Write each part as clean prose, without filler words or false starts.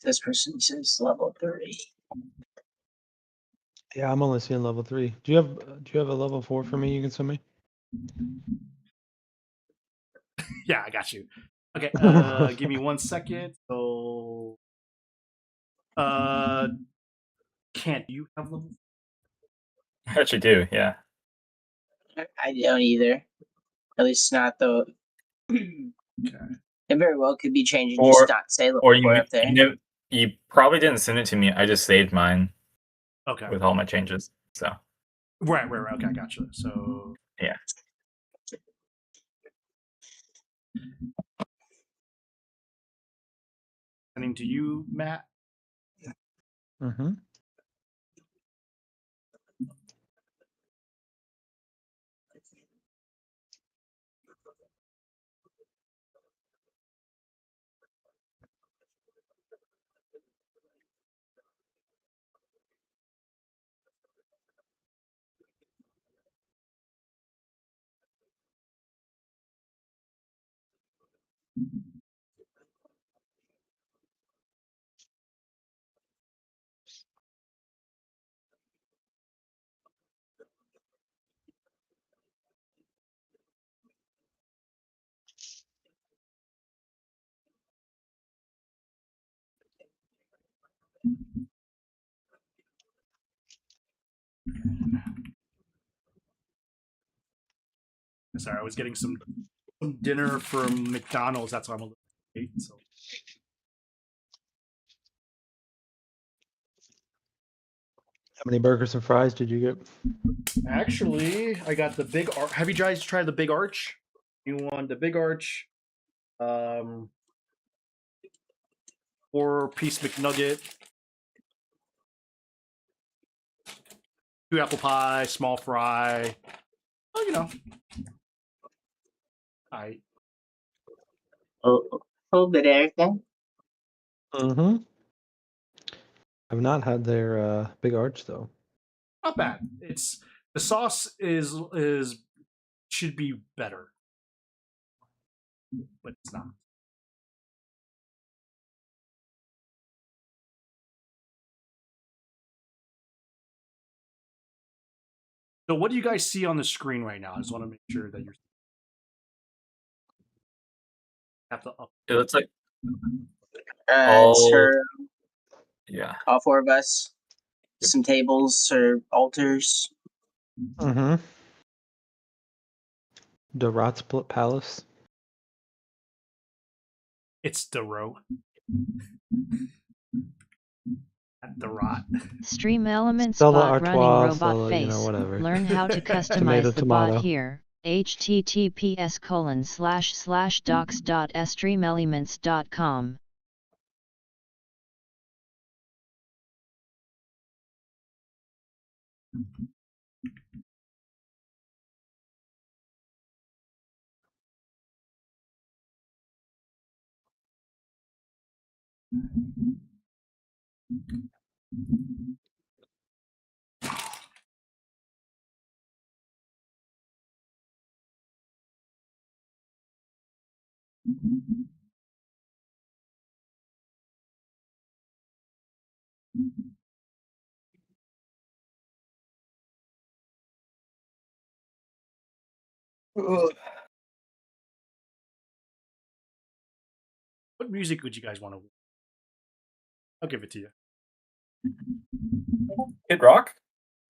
This person says level 3. Yeah, I'm only seeing level 3. Do you have a level 4 for me you can send me? Yeah, I got you. Okay, give me 1 second. So, Kent, do you have level? I actually do, yeah. I don't either. At least not the. Okay. It very well could be changing. Or- Just not say level Or 4 up there. you probably didn't send it to me. I just saved mine Okay. with all my changes. So Right. Okay, I gotcha. So yeah. Sending to you, Matt. Mm-hmm. Sorry, I was getting some dinner from McDonald's. That's why I'm a little late. So How many burgers and fries did you get? actually, I got the big. Have you guys tried the Big Arch? You want the Big Arch? 4-piece McNugget, 2 apple pie, small fry. Oh, you know. Oh, little bit of everything. Mm-hmm. I've not had their Big Arch though. Not bad. It's the sauce is should be better, but it's not. So, what do you guys see on the screen right now? I just want to make sure that you're have to up. It looks like It's her, yeah. all 4 of us. Some tables or altars. Mm-hmm. The Rotsplit Palace. It's the row. At the rot. Stream Elements Stella bot running Artois, robot Stella, face. you know, whatever. Learn how to customize Tomato, the tomato. bot here. https://docs.streamelements.com. What music would you guys want to? I'll give it to you. Kid Rock?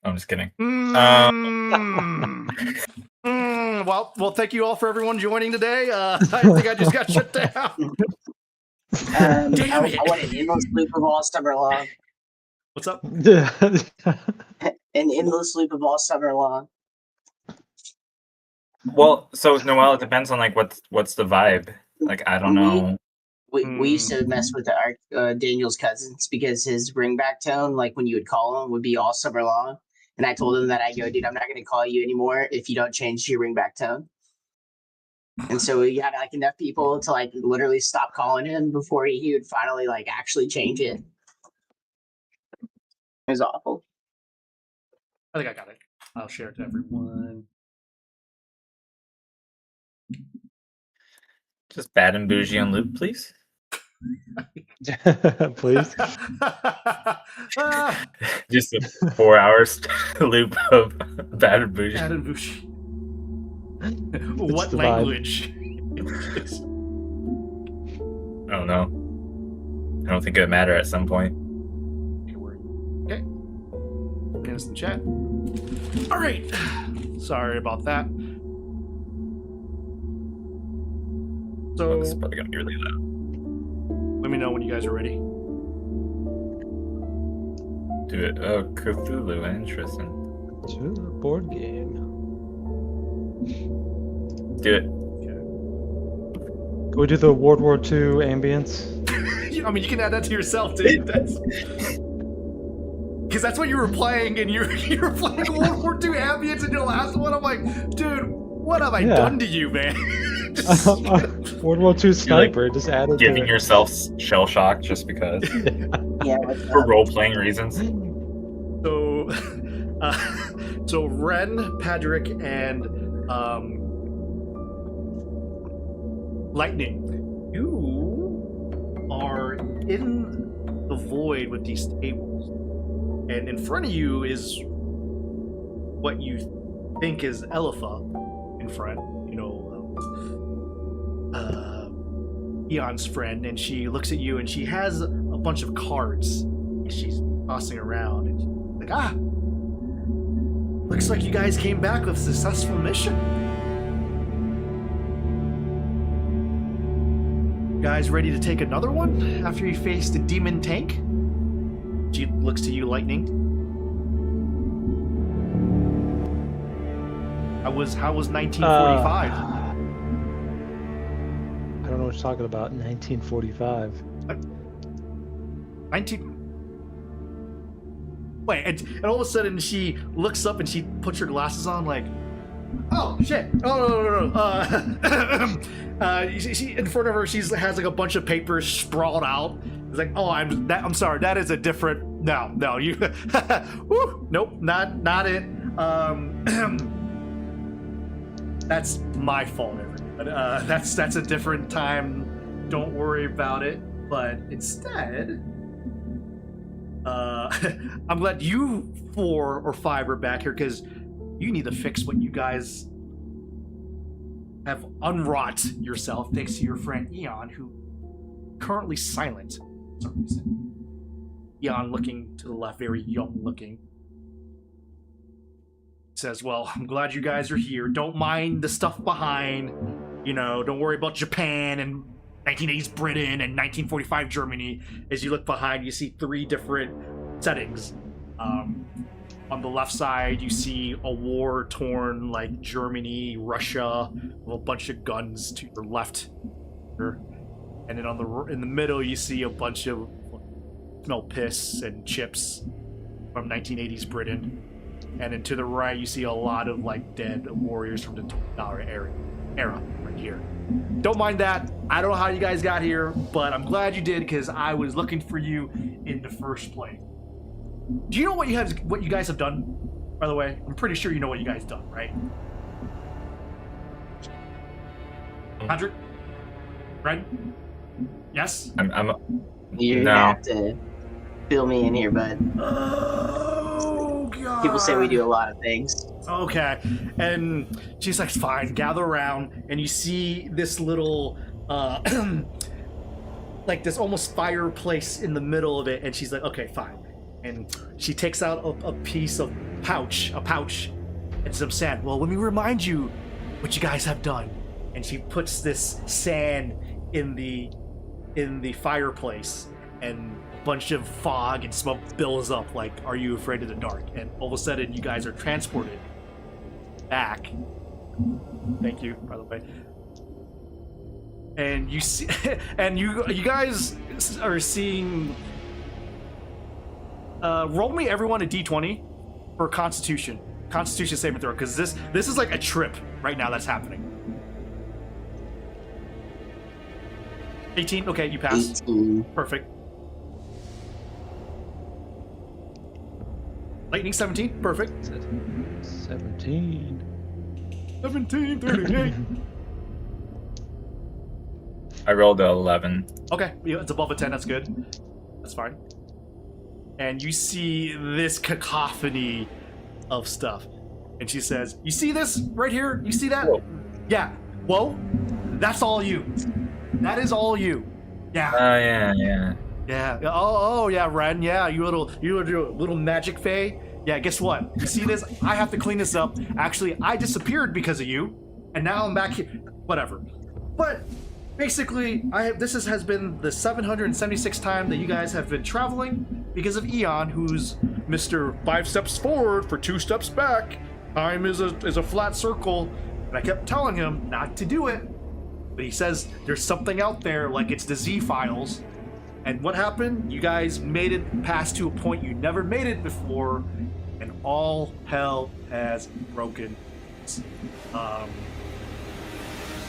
I'm just kidding. Well, thank you all for everyone joining today. I think I just got shut down. I Damn it. want an endless loop of all summer long. What's up? Yeah. An endless loop of all summer long. Well, so Noel, it depends on like what's the vibe. Like I don't know. We used to mess with our Daniel's cousins because his ringback tone, like when you would call him, would be all summer long. And I told him that I go, dude, I'm not going to call you anymore if you don't change your ringback tone. And so we had like enough people to like literally stop calling him before he would finally like actually change it. It was awful. I think I got it. I'll share it to everyone. Just Bad and Bougie on loop, please. Please. Just a 4 hours loop of Bad and Bougie. Bad and Bougie. What the vibe. language? I don't know. I don't think it would matter at some point. Okay. Instant chat. All right. Sorry about that. So It's probably gonna be really loud. let me know when you guys are ready. Do it. Oh, Cthulhu. Interesting. To the board game. Do it. Can we do the World War II ambience? I mean, you can add that to yourself, dude. That's because that's what you were playing, and you were playing World War II ambience in your last one. I'm like, dude, what have I done to you, man? World War II sniper just added Giving the... yourself shell shock just because. Yeah, what's For up? role playing reasons. So, so Ren, Padrick, and Lightning, you are in the void with these tables, and in front of you is what you think is Elipha in front. You know, Eon's friend, and she looks at you, and she has a bunch of cards, and she's tossing around, and she's like, looks like you guys came back with a successful mission. You guys ready to take another one after you faced the demon tank? She looks to you, Lightning. How was 1945? I don't know what you're talking about. 1945. 19. Wait, and all of a sudden she looks up and she puts her glasses on, like, oh shit! Oh no! She in front of her, has like a bunch of papers sprawled out. It's like, oh, I'm sorry, that is a different. No, you. Woo, nope, not it. That's my fault, everyone. That's a different time. Don't worry about it. But instead, I'm glad you 4 or 5 are back here, because you need to fix what you guys have unwrought yourself thanks to your friend Eon, who currently silent for some reason. Eon, looking to the left, very young looking, says, well, I'm glad you guys are here. Don't mind the stuff behind. You know, don't worry about Japan and 1980s Britain and 1945 Germany. As you look behind, you see 3 different settings. On the left side, you see a war-torn, like, Germany, Russia, with a bunch of guns to your left. And then in the middle, you see a bunch of smell piss and chips from 1980s Britain. And then to the right, you see a lot of, like, dead warriors from the $20 era right here. Don't mind that. I don't know how you guys got here, but I'm glad you did, because I was looking for you in the first place. Do you know what you guys have done, by the way? I'm pretty sure you know what you guys done, right? Patrick? Red? Yes? You're No. gonna have to fill me in here, bud. Oh, God. People say we do a lot of things. Okay. And she's like, fine, gather around. And you see this little, like this almost fireplace in the middle of it. And she's like, okay, fine. And she takes out a piece of pouch, and some sand. Well, let me remind you what you guys have done. And she puts this sand in the fireplace, and a bunch of fog and smoke billows up. Like, are you afraid of the dark? And all of a sudden, you guys are transported back. Thank you, by the way. And you see, and you guys are seeing. Roll me everyone a d20 for Constitution saving throw, because this is like a trip right now that's happening. 18. Okay, you pass. 18. Perfect. Lightning 17. Perfect. 17. 1738. I rolled a 11. Okay, yeah, it's above a 10. That's good. That's fine. And you see this cacophony of stuff. And she says, "You see this right here? You see that? Whoa. Yeah. Whoa. That's all you. That is all you. Yeah. Oh yeah. Yeah. Oh yeah, Ren. Yeah, you little magic fae. Yeah. Guess what? You see this? I have to clean this up. Actually, I disappeared because of you, and now I'm back here. Whatever. But basically, this has been the 776th time that you guys have been traveling because of Eon, who's Mr. 5 steps forward for 2 steps back. Time is a flat circle, and I kept telling him not to do it. But he says there's something out there, like it's the Z files. And what happened? You guys made it past to a point you never made it before, and all hell has broken. Let's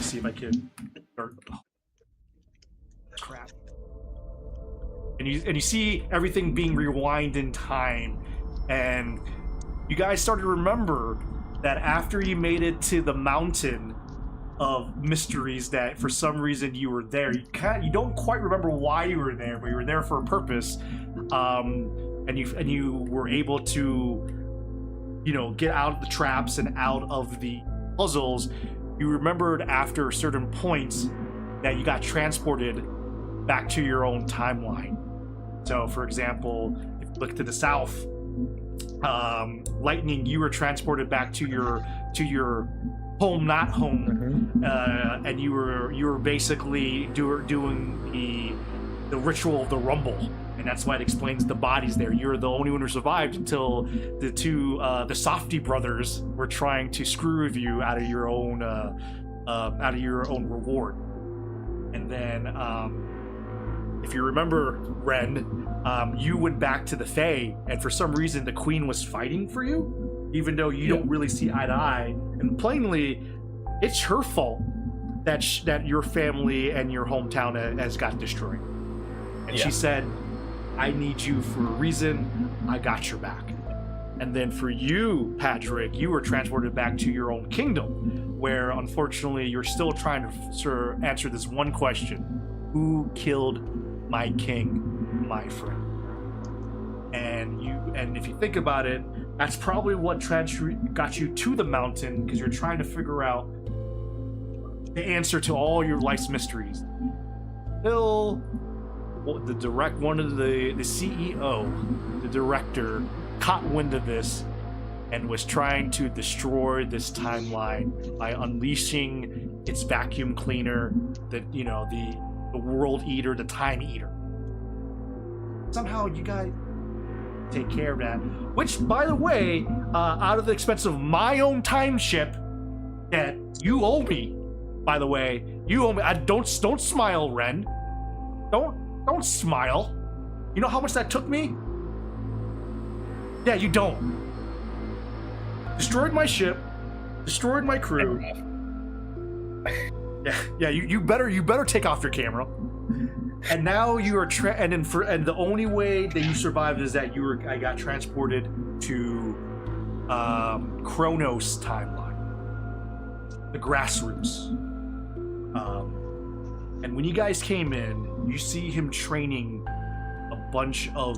see if I can. Crap. And you see everything being rewind in time, and you guys started to remember that after you made it to the mountain of mysteries, that for some reason you were there. You don't quite remember why you were there, but you were there for a purpose. And you were able to, get out of the traps and out of the puzzles. You remembered after certain points that you got transported back to your own timeline. So, for example, if you look to the south, Lightning, you were transported back to your home, not home, and you were basically doing the ritual of the rumble, and that's why it explains the bodies there. You're the only one who survived until the Softy brothers were trying to screw with you out of your own reward. And then, if you remember, Ren, you went back to the Fae, and for some reason the Queen was fighting for you, even though you don't really see eye to eye. And plainly, it's her fault that your family and your hometown has got destroyed. And she said, "I need you for a reason. I got your back." And then for you, Patrick, you were transported back to your own kingdom, where unfortunately you're still trying to answer this one question: who killed my king, my friend? And if you think about it, that's probably what got you to the mountain, because you're trying to figure out the answer to all your life's mysteries. Until the CEO, the director, caught wind of this and was trying to destroy this timeline by unleashing its vacuum cleaner, the world eater, the time eater. Somehow you guys take care of that, which, by the way, out of the expense of my own time ship that you owe me. By the way, you owe me. Don't smile, Ren. Don't smile. You know how much that took me? Yeah, you don't. Destroyed my ship, destroyed my crew. Yeah. You better take off your camera. And now you are and the only way that you survived is that I got transported to Kronos timeline, the grassroots. And when you guys came in, you see him training a bunch of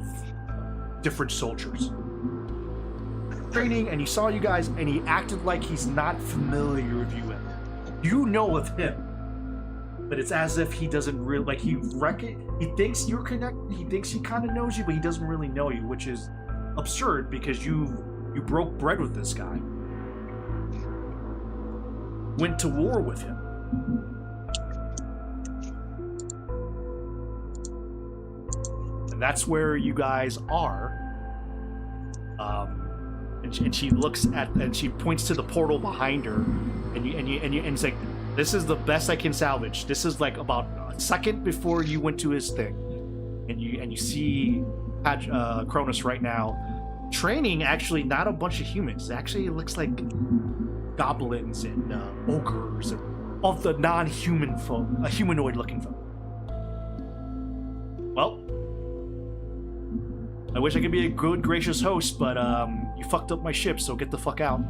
different soldiers. Training, and he saw you guys, and he acted like he's not familiar with you. You know of him, but it's as if he doesn't really he thinks you're connected. He thinks he kind of knows you, but he doesn't really know you, which is absurd because you broke bread with this guy, went to war with him. And that's where you guys are. And she looks at, and she points to the portal behind her, and it's like, this is the best I can salvage. This is like about a second before you went to his thing, and you see Kronos right now training actually not a bunch of humans. Actually, it looks like goblins and ogres and all the non-human folk, humanoid-looking folk. Well, I wish I could be a good, gracious host, but you fucked up my ship, so get the fuck out.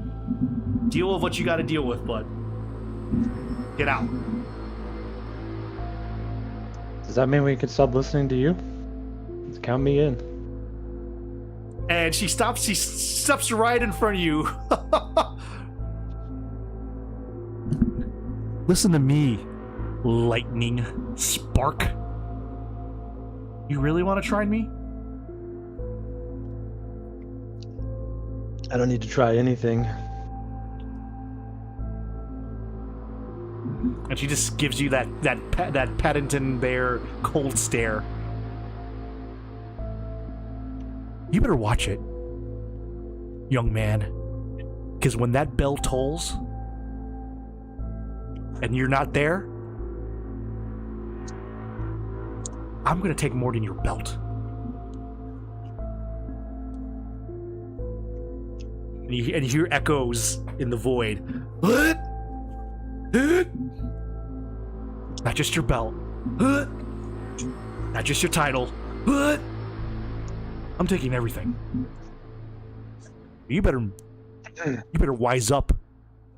Deal with what you gotta deal with, bud. Get out. Does that mean we could stop listening to you? Count me in. And she steps right in front of you. Listen to me, lightning spark. You really want to try me? I don't need to try anything. And she just gives you that Paddington Bear cold stare. You better watch it, young man, because when that bell tolls and you're not there, I'm gonna take more than your belt. And you hear echoes in the void. Not just your belt. Not just your title. I'm taking everything. You better wise up,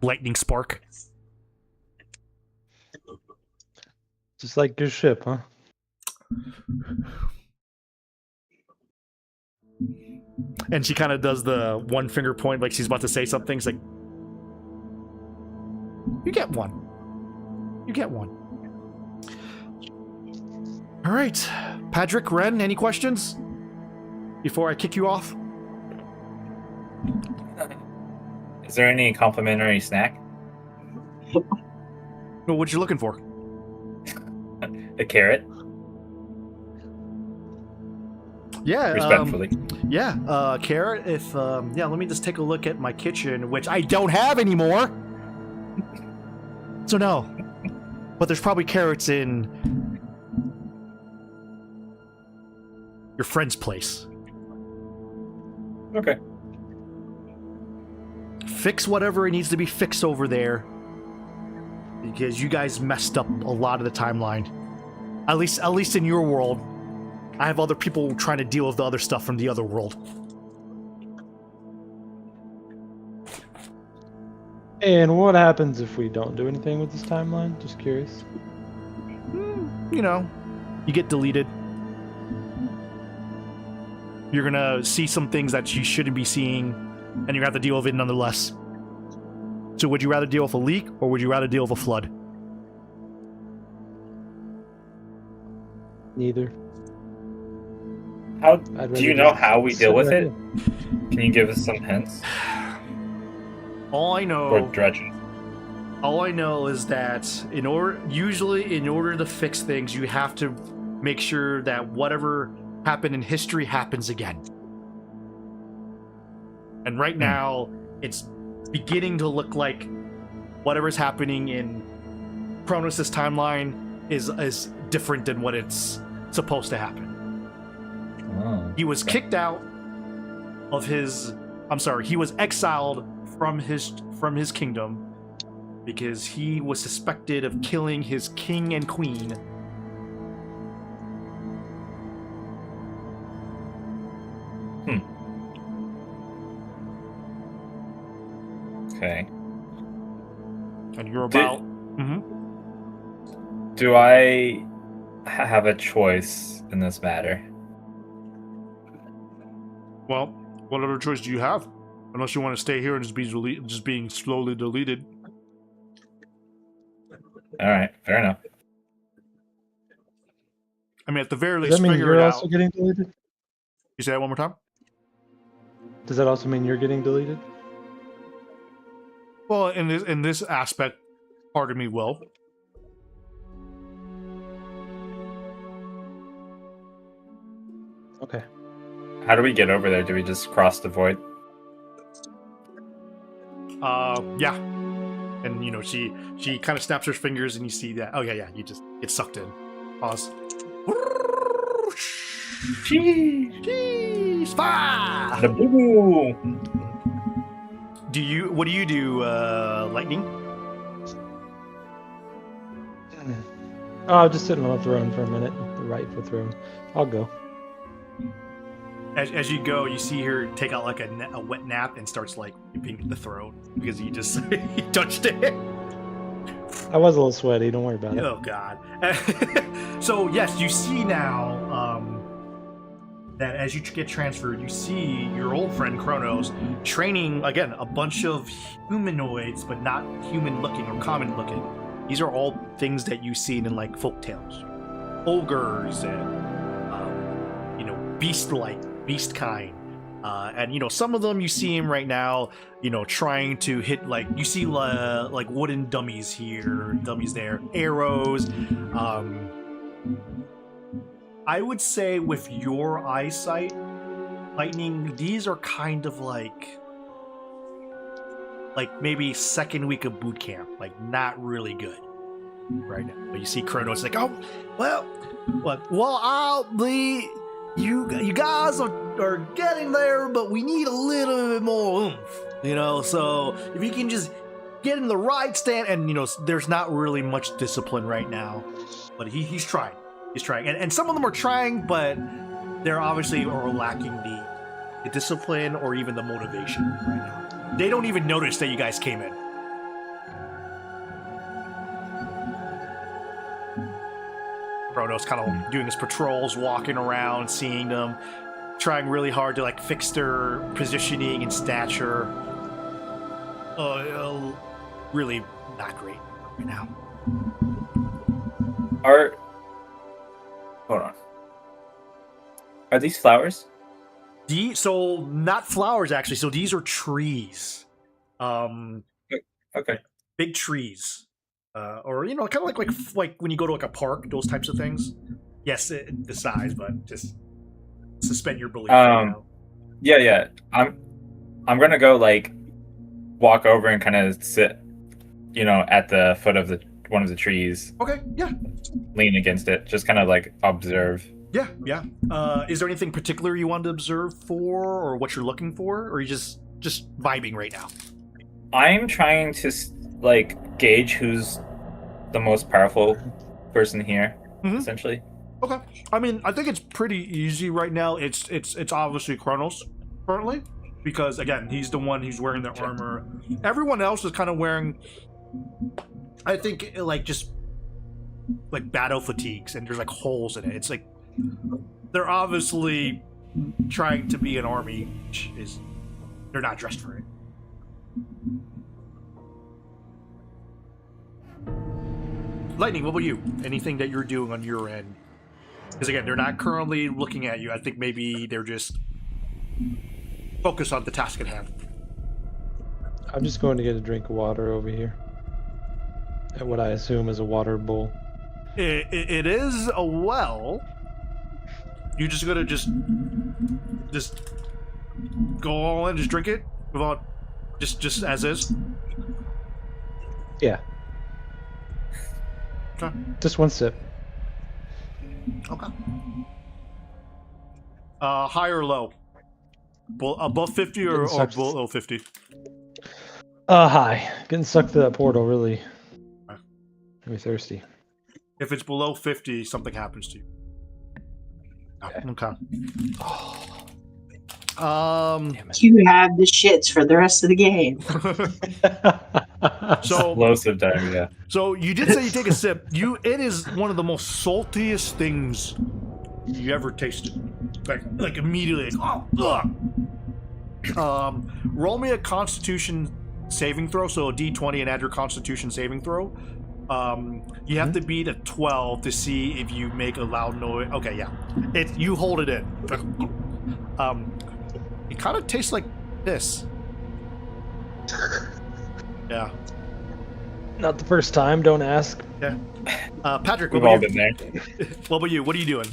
lightning spark. Just like your ship, huh? And she kind of does the one finger point like she's about to say something. It's like, you get one. You get one. All right. Patrick, Ren, any questions before I kick you off? Is there any complimentary snack? Well, what you looking for? A carrot, Yeah. respectfully. Carrot, if, let me just take a look at my kitchen, which I don't have anymore. So no. But there's probably carrots in your friend's place. Okay. Fix whatever it needs to be fixed over there. Because you guys messed up a lot of the timeline. At least in your world. I have other people trying to deal with the other stuff from the other world. And what happens if we don't do anything with this timeline? Just curious. You know, you get deleted. You're gonna see some things that you shouldn't be seeing, and you're gonna have to deal with it nonetheless. So would you rather deal with a leak, or would you rather deal with a flood? Neither. How I'd do you rather know just how we sit deal with right it? Can you give us some hints? All I Or know, dredges? all I know is that in order to fix things, you have to make sure that whatever happened in history happens again. And right now, it's beginning to look like whatever's happening in Kronos' timeline is different than what it's supposed to happen. Oh. He was kicked out of his. He was exiled from his kingdom because he was suspected of killing his king and queen. Okay. And you're about. Do I have a choice in this matter? Well, what other choice do you have? Unless you want to stay here and just being slowly deleted. All right, fair enough. I mean, at the very Does least, that mean figure you're it also out. getting deleted? You say that one more time? Does that also mean you're getting deleted? Well, in this aspect, part of me will. Okay. How do we get over there? Do we just cross the void? Yeah. And you know, she kind of snaps her fingers, and you see that. Oh yeah, you just get sucked in. Pause. Jeez, fire! The boo-boo! What do you do, Lightning? Oh, I'll just sit on the throne for a minute. The rightful throne. I'll go. As you go, you see her take out like a wet nap and starts like wiping the throne because you just you touched it. I was a little sweaty. Don't worry about it. Oh God. So yes, you see now that as you get transferred, you see your old friend Kronos training again a bunch of humanoids, but not human-looking or common-looking. These are all things that you've seen in like folk tales, ogres and beast kind. And some of them you see him right now, trying to hit like you see like wooden dummies here, dummies there, arrows. I would say with your eyesight, Lightning, these are kind of like maybe second week of boot camp, like not really good right now. But you see Kronos like, oh, well, I'll be. You guys are getting there, but we need a little bit more oomph, so if you can just get in the right stand, and there's not really much discipline right now, but he's trying, and some of them are trying, but they're obviously are lacking the discipline or even the motivation right now. They don't even notice that you guys came in. Kronos kind of doing his patrols, walking around, seeing them, trying really hard to like fix their positioning and stature. Really not great right now. Hold on. Are these flowers? So not flowers actually. So these are trees. Okay. Big trees. Or kind of like when you go to like a park, those types of things. Yes, the size, but just suspend your belief. Right now. Yeah. I'm gonna go like walk over and kind of sit, at the foot of one of the trees. Okay. Yeah. Lean against it, just kind of like observe. Yeah. Is there anything particular you want to observe for, or what you're looking for, or are you just vibing right now? I'm trying to gauge who's the most powerful person here, essentially. Okay. I mean, I think it's pretty easy right now. It's obviously Kronos currently, because again, he's the one who's wearing the armor. Everyone else is kind of wearing, I think, just battle fatigues, and there's like holes in it. It's like they're obviously trying to be an army, which is they're not dressed for it. Lightning, what about you? Anything that you're doing on your end? Because again, they're not currently looking at you. I think maybe they're just focused on the task at hand. I'm just going to get a drink of water over here. At what I assume is a water bowl. It is a well. You just gonna just go all in, just drink it without just as is. Yeah. Okay. Just one sip. Okay. High or low? Above 50 or below 50? High. Getting sucked to that portal really. Okay. Maybe thirsty. If it's below 50, something happens to you. Okay. You have the shits for the rest of the game. So explosive diarrhea. So you did say you take a sip. It is one of the most saltiest things you ever tasted. Like immediately. Roll me a Constitution saving throw. So a D20 and add your Constitution saving throw. You have to beat a 12 to see if you make a loud noise. Okay, yeah. You hold it in. It kind of tastes like this. Yeah. Not the first time, don't ask. Yeah. Patrick, We've what all about been you? there. What about you? What are you doing?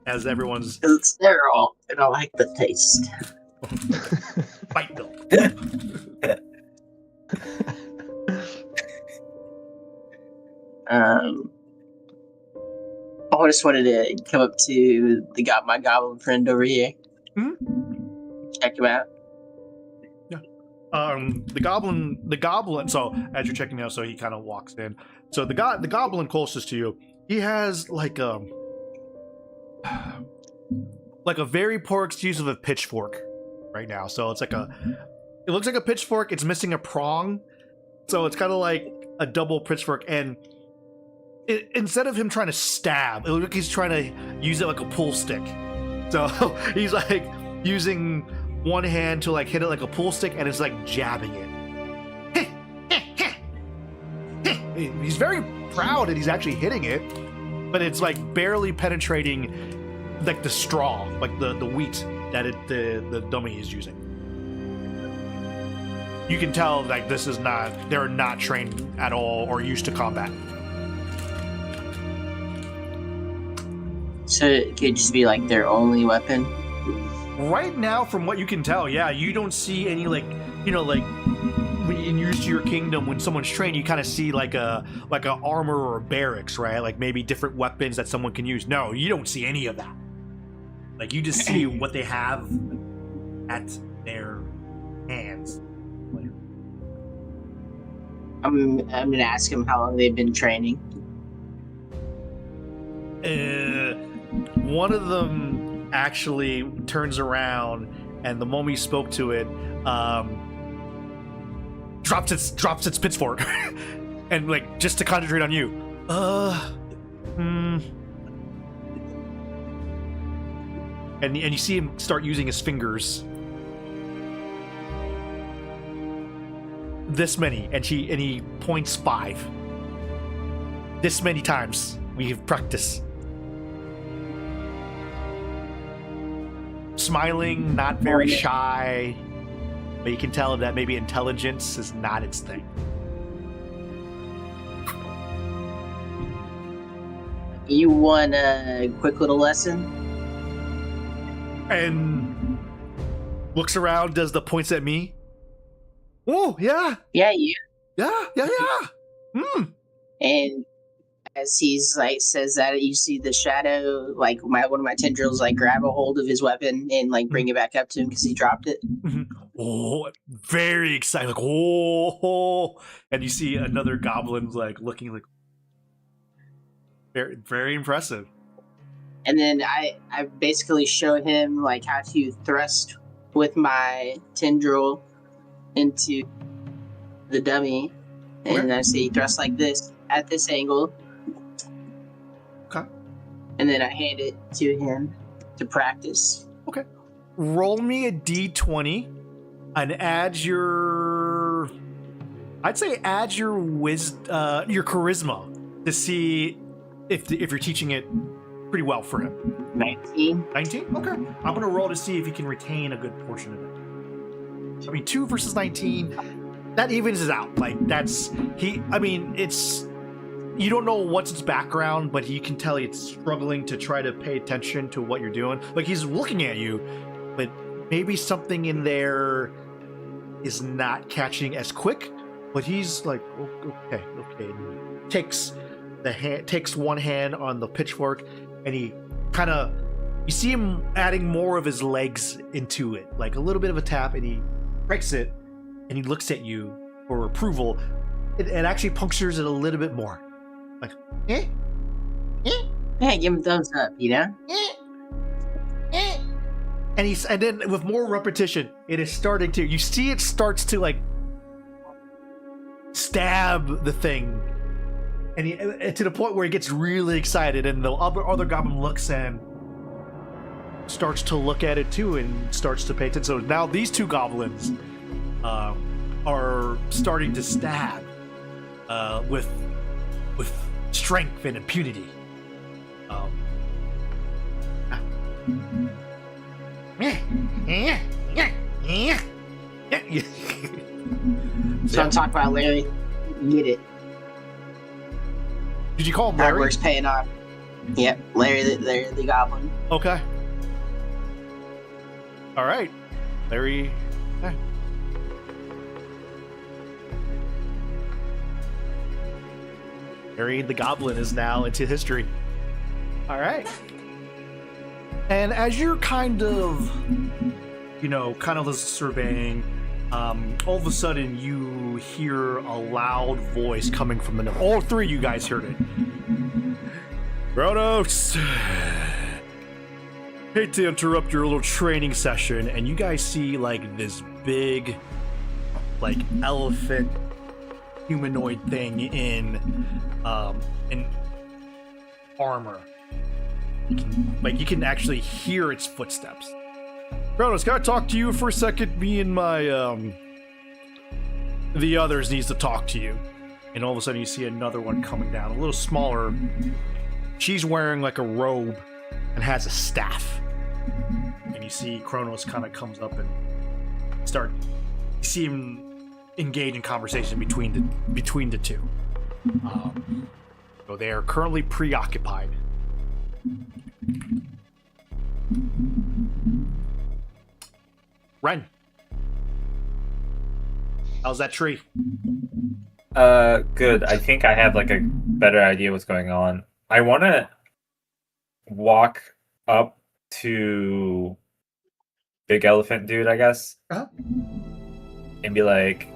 As everyone's It's sterile, and I like the taste. fight bill. I just wanted to come up to my goblin friend over here. Check him out. The goblin. So as you're checking out, so he kind of walks in. So the goblin closest to you, he has like a very poor excuse of a pitchfork right now. So it's it looks like a pitchfork. It's missing a prong. So it's kind of like a double pitchfork, and instead of him trying to stab, it looks like he's trying to use it like a pool stick. So he's like using one hand to like hit it like a pool stick, and it's like jabbing it. He's very proud that he's actually hitting it, but it's like barely penetrating like the straw, like the wheat that the dummy is using. You can tell like they're not trained at all or used to combat. So it could just be like their only weapon. Right now, from what you can tell, yeah, you don't see any like, you know, like when you're used to your kingdom, when someone's trained, you kind of see like a armor or a barracks, right? Like maybe different weapons that someone can use. No, you don't see any of that. Like you just see what they have at their hands. I'm gonna ask him how long they've been training. One of them actually turns around, and the moment you spoke to it, drops its pitchfork, and like just to concentrate on you. And you see him start using his fingers. This many, and he points 5. This many times we have practiced. Smiling, not very shy, but you can tell that maybe intelligence is not its thing. You want a quick little lesson? And looks around, does the points at me. Oh, yeah. Yeah, you. Yeah. And as he's like says that, you see the shadow, like one of my tendrils, like grab a hold of his weapon and like bring it back up to him because he dropped it. Oh, very excited! Like oh, and you see another goblin like looking like very, very impressive. And then I basically show him like how to thrust with my tendril into the dummy, and I say thrust like this at this angle. Okay. And then I hand it to him to practice. Okay. Roll me a d20 and add your charisma to see if you're teaching it pretty well for him. 19. 19? Okay. I'm going to roll to see if he can retain a good portion of it. I mean, 2 versus 19, that evens it out. Like, it's... You don't know what's its background, but you can tell it's struggling to try to pay attention to what you're doing. Like, he's looking at you, but maybe something in there is not catching as quick, but he's like, okay. Takes one hand on the pitchfork, and he kind of... You see him adding more of his legs into it, like a little bit of a tap, and he breaks it, and he looks at you for approval. It actually punctures it a little bit more. Like, Yeah, give him a thumbs up, you know? And then with more repetition, it is starting to, you see it starts to like stab the thing. And to the point where he gets really excited, and the other goblin looks and starts to look at it too, and starts to pay attention. So now these two goblins are starting to stab with strength and impunity. So I'm talking about Larry. Get it. Did you call him Hard Larry? work's paying off. Yep, Larry the goblin. Okay. All right, Larry. Okay. Larry the goblin is now into history. All right. And as you're kind of surveying, all of a sudden you hear a loud voice coming from the... All three of you guys heard it. Kronos! Hate to interrupt your little training session, and you guys see like this big, like elephant humanoid thing in armor. You can actually hear its footsteps. Kronos, can I talk to you for a second? Me and my the others needs to talk to you. And all of a sudden you see another one coming down, a little smaller. She's wearing like a robe and has a staff. And you see Kronos kind of comes up and see him engage in conversation between the two. So they are currently preoccupied. Ren, how's that tree? Good. I think I have like a better idea what's going on. I want to walk up to Big Elephant Dude, I guess, and be like,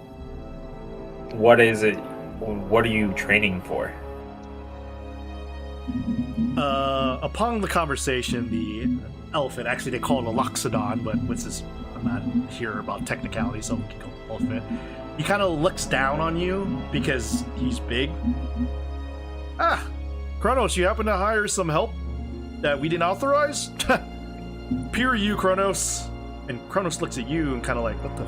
"What is it? What are you training for?" Upon the conversation, the elephant, actually they call it a loxodon, but I'm not here about technicality, so we can call it elephant. He kind of looks down on you because he's big. Kronos, you happen to hire some help that we didn't authorize? Peer you, Kronos. And Kronos looks at you and kind of like, what the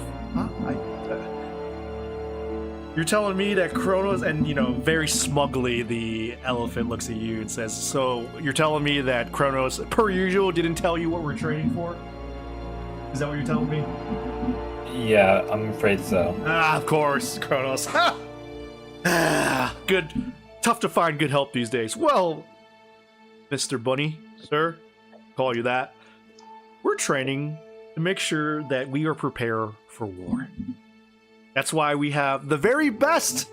You're telling me that Kronos, and very smugly the elephant looks at you and says, so you're telling me that Kronos, per usual, didn't tell you what we're training for? Is that what you're telling me? Yeah, I'm afraid so. Of course, Kronos. Good. Tough to find good help these days. Well, Mr. Bunny, sir, call you that. We're training to make sure that we are prepared for war. That's why we have the very best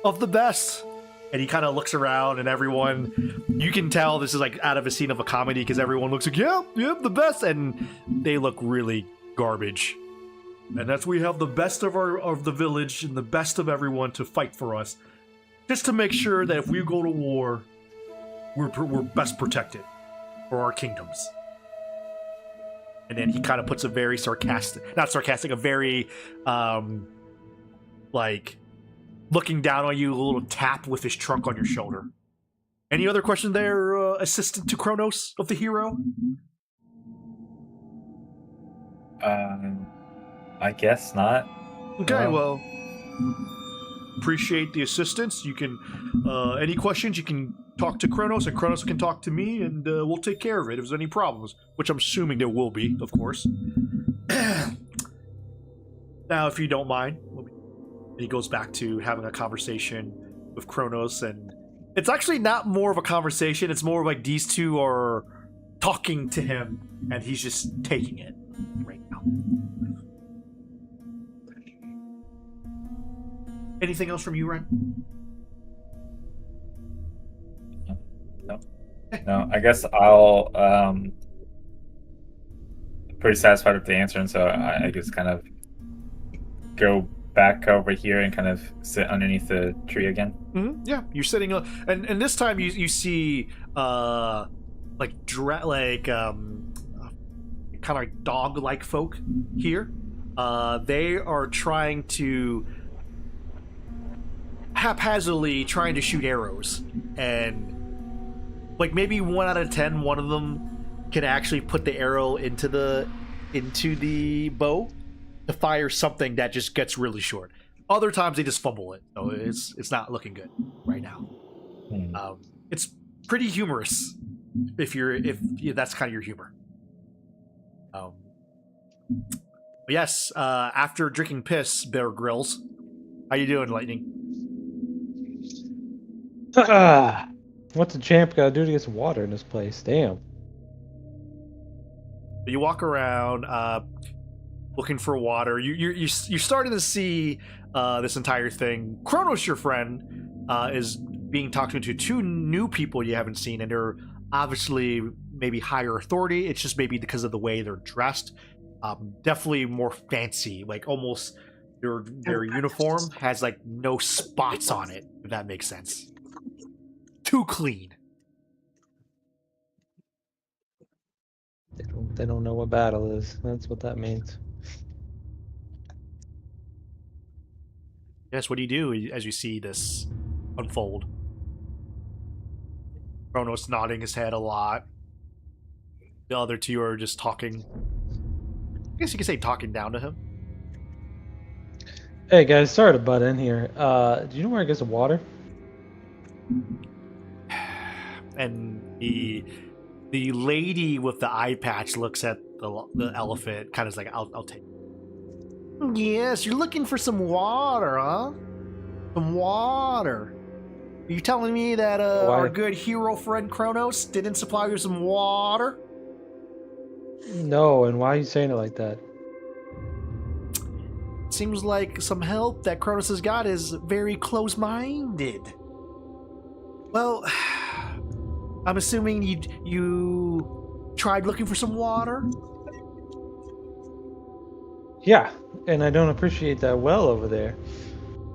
of the best. And he kind of looks around and everyone, you can tell this is like out of a scene of a comedy because everyone looks like, yep, the best. And they look really garbage. And that's we have the best of the village and the best of everyone to fight for us. Just to make sure that if we go to war, we're best protected for our kingdoms. And then he kind of puts a very a very, looking down on you, a little tap with his trunk on your shoulder. Any other question there, assistant to Kronos of the hero? I guess not. Okay, well, appreciate the assistance. You can, any questions, you can talk to Kronos, and Kronos can talk to me, and we'll take care of it if there's any problems, which I'm assuming there will be, of course. Now, if you don't mind, he goes back to having a conversation with Kronos, and it's actually not more of a conversation, it's more like these two are talking to him, and he's just taking it right now. Anything else from you, Ren? No, I guess I'll pretty satisfied with the answer, and so I just kind of go back over here and kind of sit underneath the tree again. Mm-hmm. Yeah, you're sitting, and this time you see kind of dog-like folk here. They are trying to haphazardly trying to shoot arrows, and maybe 1 out of 10, one of them can actually put the arrow into the bow to fire something that just gets really short. Other times they just fumble it, so it's not looking good right now. It's pretty humorous if that's kind of your humor. But yes, after drinking piss, Bear Grylls, how you doing, Lightning? What's a champ gotta do to get some water in this place? Damn. You walk around, looking for water. You're starting to see this entire thing. Kronos, your friend, is being talked to 2 new people you haven't seen, and they're obviously maybe higher authority. It's just maybe because of the way they're dressed. Definitely more fancy, almost their uniform has no spots on it, if that makes sense. Too clean. They don't know what battle is. That's what that means. Yes, what do you do as you see this unfold? Kronos nodding his head a lot. The other two are just talking. I guess you could say talking down to him. Hey guys, sorry to butt in here. Do you know where I get some water? And the lady with the eye patch looks at the elephant, kind of like, I'll take it. Yes, you're looking for some water, huh? Some water. Are you telling me that our good hero friend Kronos didn't supply you some water? No, and why are you saying it like that? Seems like some help that Kronos has got is very close-minded. Well, I'm assuming you tried looking for some water? Yeah, and I don't appreciate that well over there.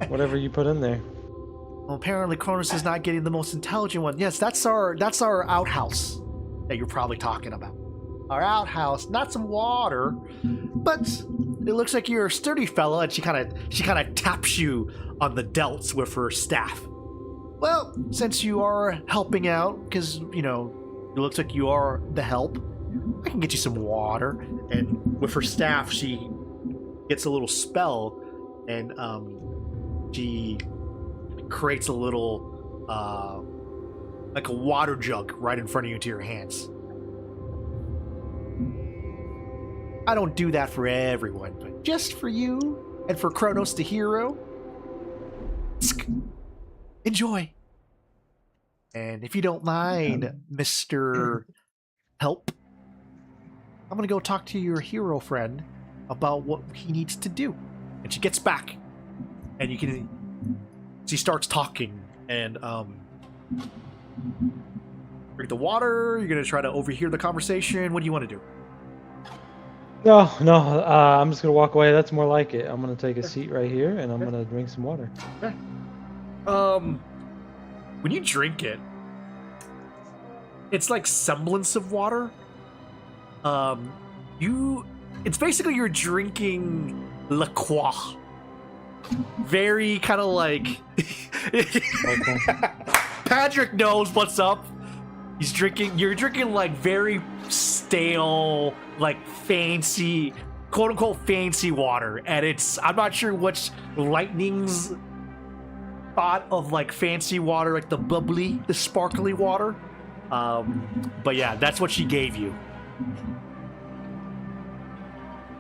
Whatever you put in there. Well, apparently Kronos is not getting the most intelligent one. Yes, that's our outhouse that you're probably talking about. Our outhouse, not some water, but it looks like you're a sturdy fella, and she kind of taps you on the delts with her staff. Well, since you are helping out, because it looks like you are the help, I can get you some water. And with her staff, she gets a little spell, and she creates a little like a water jug right in front of you into your hands. I don't do that for everyone, but just for you and for Kronos the hero. Enjoy. And if you don't mind, Mr. Help, I'm going to go talk to your hero friend about what he needs to do. And she gets back. And she starts talking. And, drink the water. You're going to try to overhear the conversation. What do you want to do? No, I'm just gonna walk away. That's more like it. I'm gonna take a seat right here, and I'm gonna drink some water. When you drink it, it's like semblance of water. It's basically you're drinking La Croix. Very kind of like. Patrick knows what's up. You're drinking like very stale, like fancy, quote unquote fancy water. And I'm not sure which Lightning's thought of like fancy water, like the bubbly, the sparkly water. But yeah, that's what she gave you.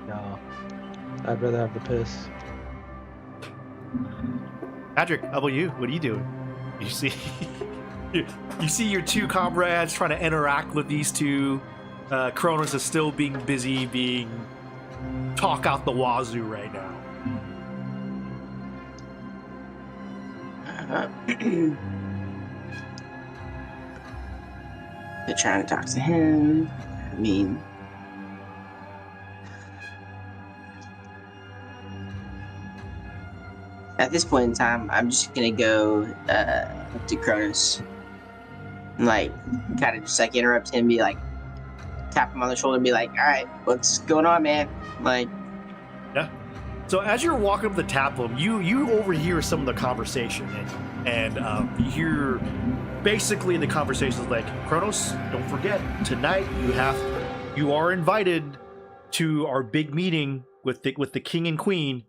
No, I'd rather have the piss. Patrick, how about you? What are you doing? You see, you see your two comrades trying to interact with these two. Kronos is still being busy talk out the wazoo right now. They're trying to talk to him. I mean, at this point in time, I'm just gonna go up to Kronos and kind of just interrupt him, be like, tap him on the shoulder, and be like, "All right, what's going on, man?" Yeah. So as you're walking up the tap room, you overhear some of the conversation, and you hear basically the conversation is like, Kronos, don't forget tonight you are invited to our big meeting with the king and queen.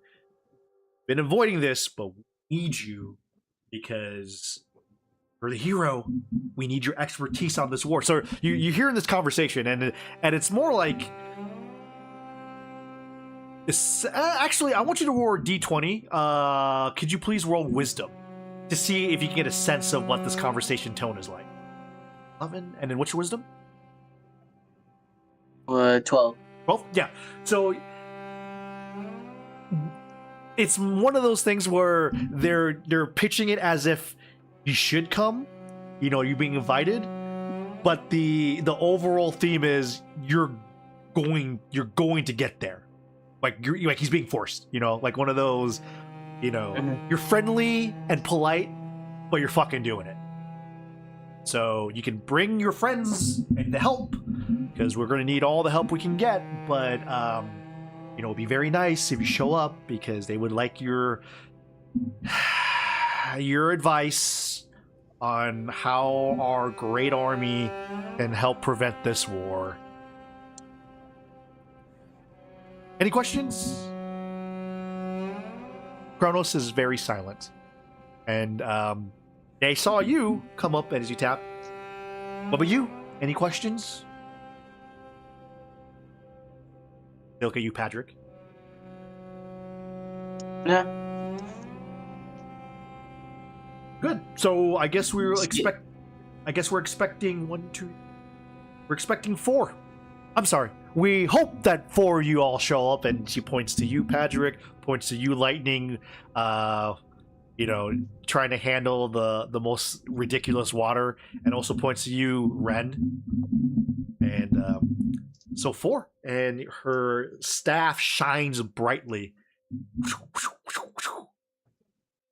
Been avoiding this, but we need you because for the hero, we need your expertise on this war. So you hear in this conversation, and it's more like. Actually, I want you to roll a d20. Could you please roll wisdom to see if you can get a sense of what this conversation tone is like? 11, and then what's your wisdom? 12. 12? Yeah. So it's one of those things where they're pitching it as if you should come, you're being invited, but the overall theme is you're going to get there. Like he's being forced, like one of those, you're friendly and polite, but you're fucking doing it. So you can bring your friends and the help, because we're going to need all the help we can get. But it'd be very nice if you show up, because they would like your Your advice on how our great army can help prevent this war. Any questions? Kronos is very silent. And they saw you come up as you tap. What about you? Any questions? They look at you, Patrick. Yeah. Good. So I guess we're expecting we're expecting 4. I'm sorry. We hope that 4 of you all show up, and she points to you, Patrick, points to you, Lightning, trying to handle the most ridiculous water, and also points to you, Ren. And so 4. And her staff shines brightly.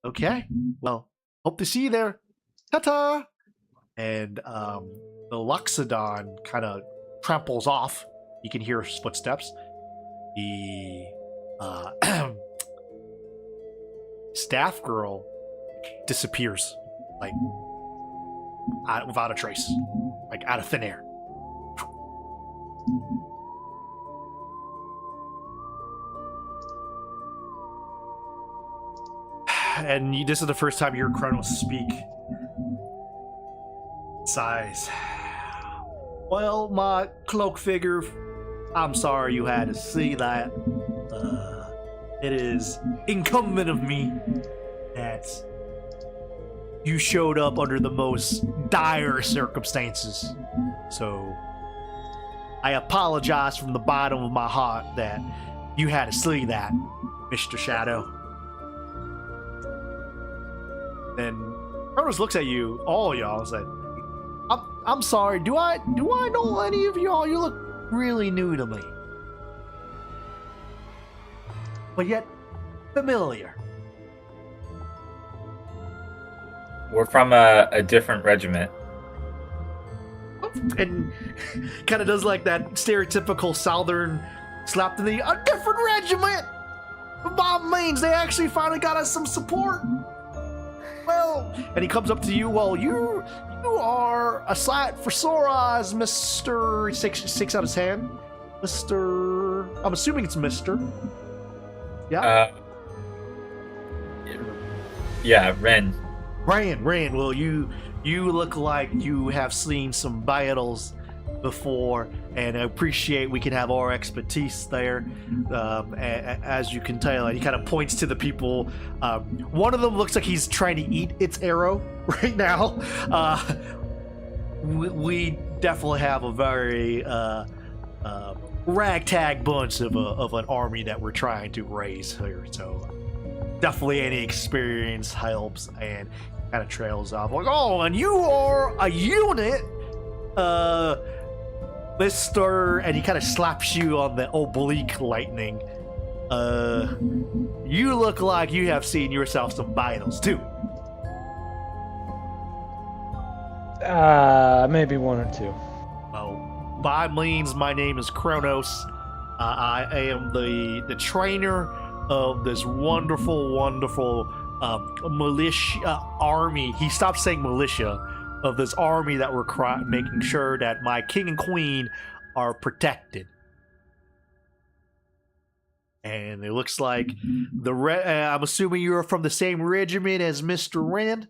Okay. Well, hope to see you there. Ta-ta! And the Loxodon kind of tramples off. You can hear his footsteps. The staff girl disappears, like without a trace, like out of thin air. And this is the first time you hear Kronos speak. Sighs. Well, my cloak figure, I'm sorry you had to see that. It is incumbent of me that you showed up under the most dire circumstances. So, I apologize from the bottom of my heart that you had to see that, Mr. Shadow. Then Kronos looks at you, all y'all, and said, I'm sorry, do I know any of y'all? You look really new to me. But yet familiar. We're from a different regiment. And kind of does like that stereotypical southern slap to the a different regiment. By means, they actually finally got us some support. Well, and he comes up to you. Well, you are a sight for sore eyes, Mr. Six out his hand. Mr. I'm assuming it's Mr. Yeah. Yeah, Ren. Ren. Well, you look like you have seen some battles before, and I appreciate we can have our expertise there. As you can tell, and he kind of points to the people. One of them looks like he's trying to eat its arrow right now. We definitely have a very ragtag bunch of an army that we're trying to raise here. So definitely any experience helps, and kind of trails off like, oh, and you are a unit, Mr. And he kind of slaps you on the oblique, Lightning. You look like you have seen yourself some battles too. Maybe 1 or 2. Well, by means, my name is Kronos. I am the trainer of this wonderful militia army. He stopped saying militia. Of this army that we're making sure that my king and queen are protected. And it looks like I'm assuming you're from the same regiment as Mr. Ren.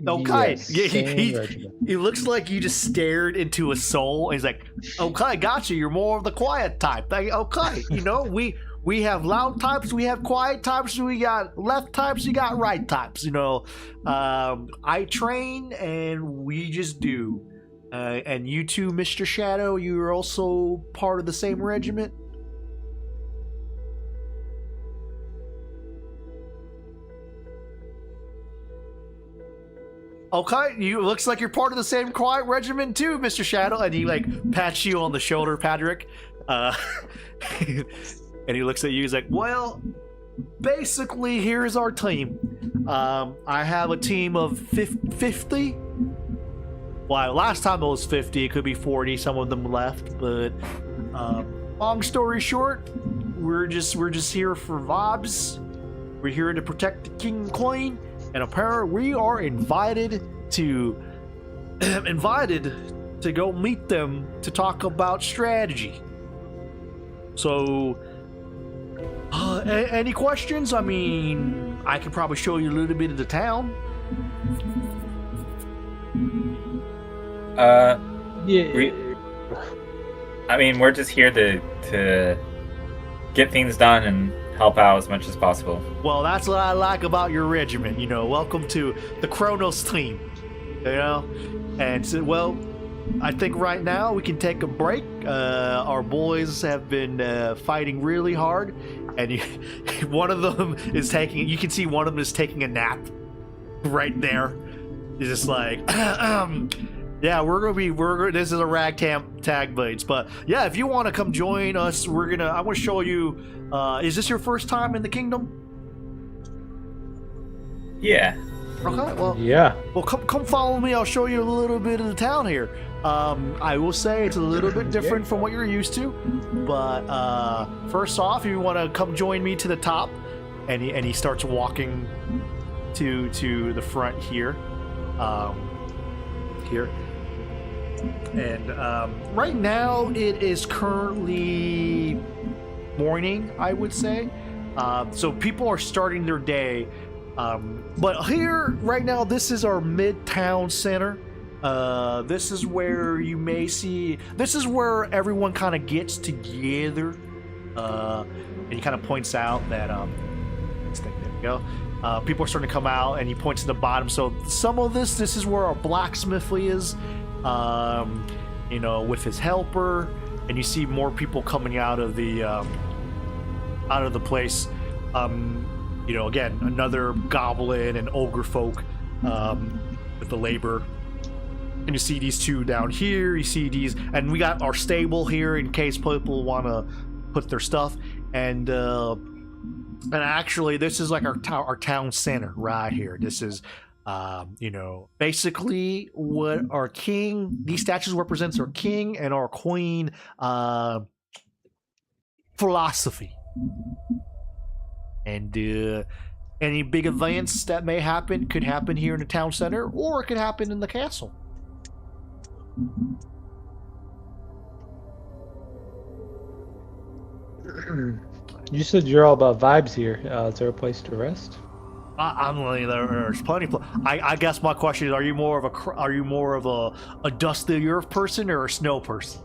Okay. Yes, It looks like you just stared into a soul. And he's like, okay, gotcha. You're more of the quiet type. Okay, we have loud types, we have quiet types, we got left types, you got right types. I train and we just do. And you too, Mr. Shadow, you're also part of the same regiment? Okay, looks like you're part of the same quiet regiment too, Mr. Shadow. And he pats you on the shoulder, Patrick. And he looks at you, he's like, well, basically, here's our team. I have a team of 50. Well, last time it was 50, it could be 40, some of them left. But long story short, we're just here for vibes. We're here to protect the king and queen, and apparently we are invited to go meet them to talk about strategy. So, any questions? I mean, I could probably show you a little bit of the town. Yeah. I mean, we're just here to get things done and help out as much as possible. Well, that's what I like about your regiment. You know, welcome to the Kronos team. You know, and so, well, I think right now we can take a break. Our boys have been fighting really hard, and one of them is taking. You can see one of them is taking a nap right there. He's just like, yeah, this is a ragtag tag blades, but yeah, if you want to come join us, I want to show you. Is this your first time in the kingdom? Yeah. Okay, well, Yeah. Well, come follow me. I'll show you a little bit of the town here. I will say it's a little bit different from what you're used to, but first off, if you want to come join me to the top, and he starts walking to the front here, and right now it is currently morning, I would say. So people are starting their day. But here, right now, this is our Midtown Center. This is where you may see... This is where everyone kind of gets together. And he kind of points out that... there we go. People are starting to come out, and he points to the bottom. So some of this is where our blacksmith is, you know, with his helper. And you see more people coming out of the place. You know, again, another goblin and ogre folk with the labor. And you see these two down here. You see these, and we got our stable here in case people want to put their stuff. And actually, this is like our town center right here. This is, you know, basically what our king. These statues represents our king and our queen philosophy. And any big events that may happen could happen here in the town center, or it could happen in the castle. You said you're all about vibes here. Is there a place to rest? I'm really there's plenty. I guess my question is: Are you more of a dust the earth person or a snow person?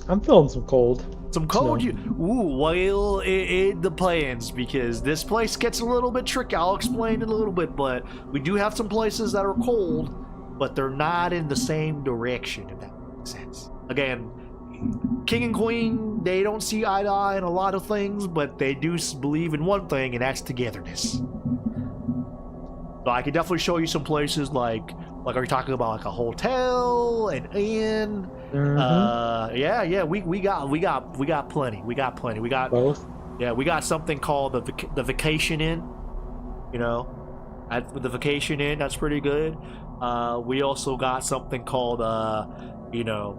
I'm feeling some cold. Some cold? Snow. Well, it depends, because this place gets a little bit tricky. I'll explain it a little bit, but we do have some places that are cold, but they're not in the same direction, if that makes sense. Again, king and queen, they don't see eye to eye in a lot of things, but they do believe in one thing, and that's togetherness. So I can definitely show you some places like are you talking about like a hotel, an inn? Mm-hmm. Yeah, we got plenty. We got Both? Yeah, we got something called the Vacation Inn. You know, the Vacation Inn, that's pretty good. We also got something called you know,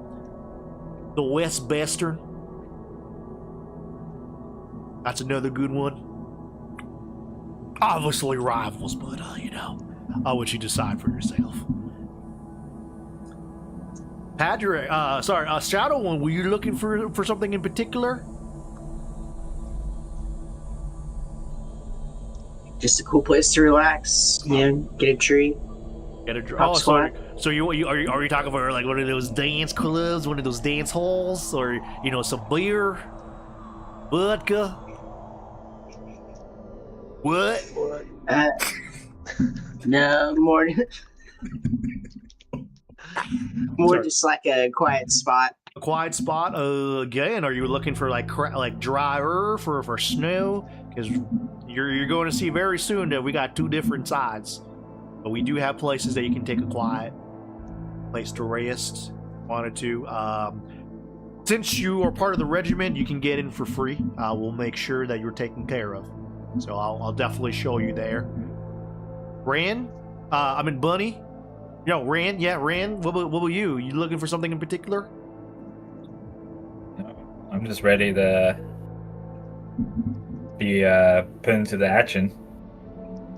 the West Western. That's another good one. Obviously rivals, but you know, I'll let you decide for yourself. Padre, Shadow One, were you looking for something in particular? Just a cool place to relax, you know, get a treat. Oh, sorry. So are you talking about like one of those dance clubs, one of those dance halls, or you know, some beer, vodka? What? No, more Sorry. just like a quiet spot. A quiet spot. Again, are you looking for like dry earth for snow? Because you're going to see very soon that we got two different sides. But we do have places that you can take a quiet place to rest. Wanted to. Since you are part of the regiment, you can get in for free. We'll make sure that you're taken care of. So I'll definitely show you there. Rand, Bunny. No, Rand. Yeah, Rand. What about you? You looking for something in particular? just ready to be put into the action.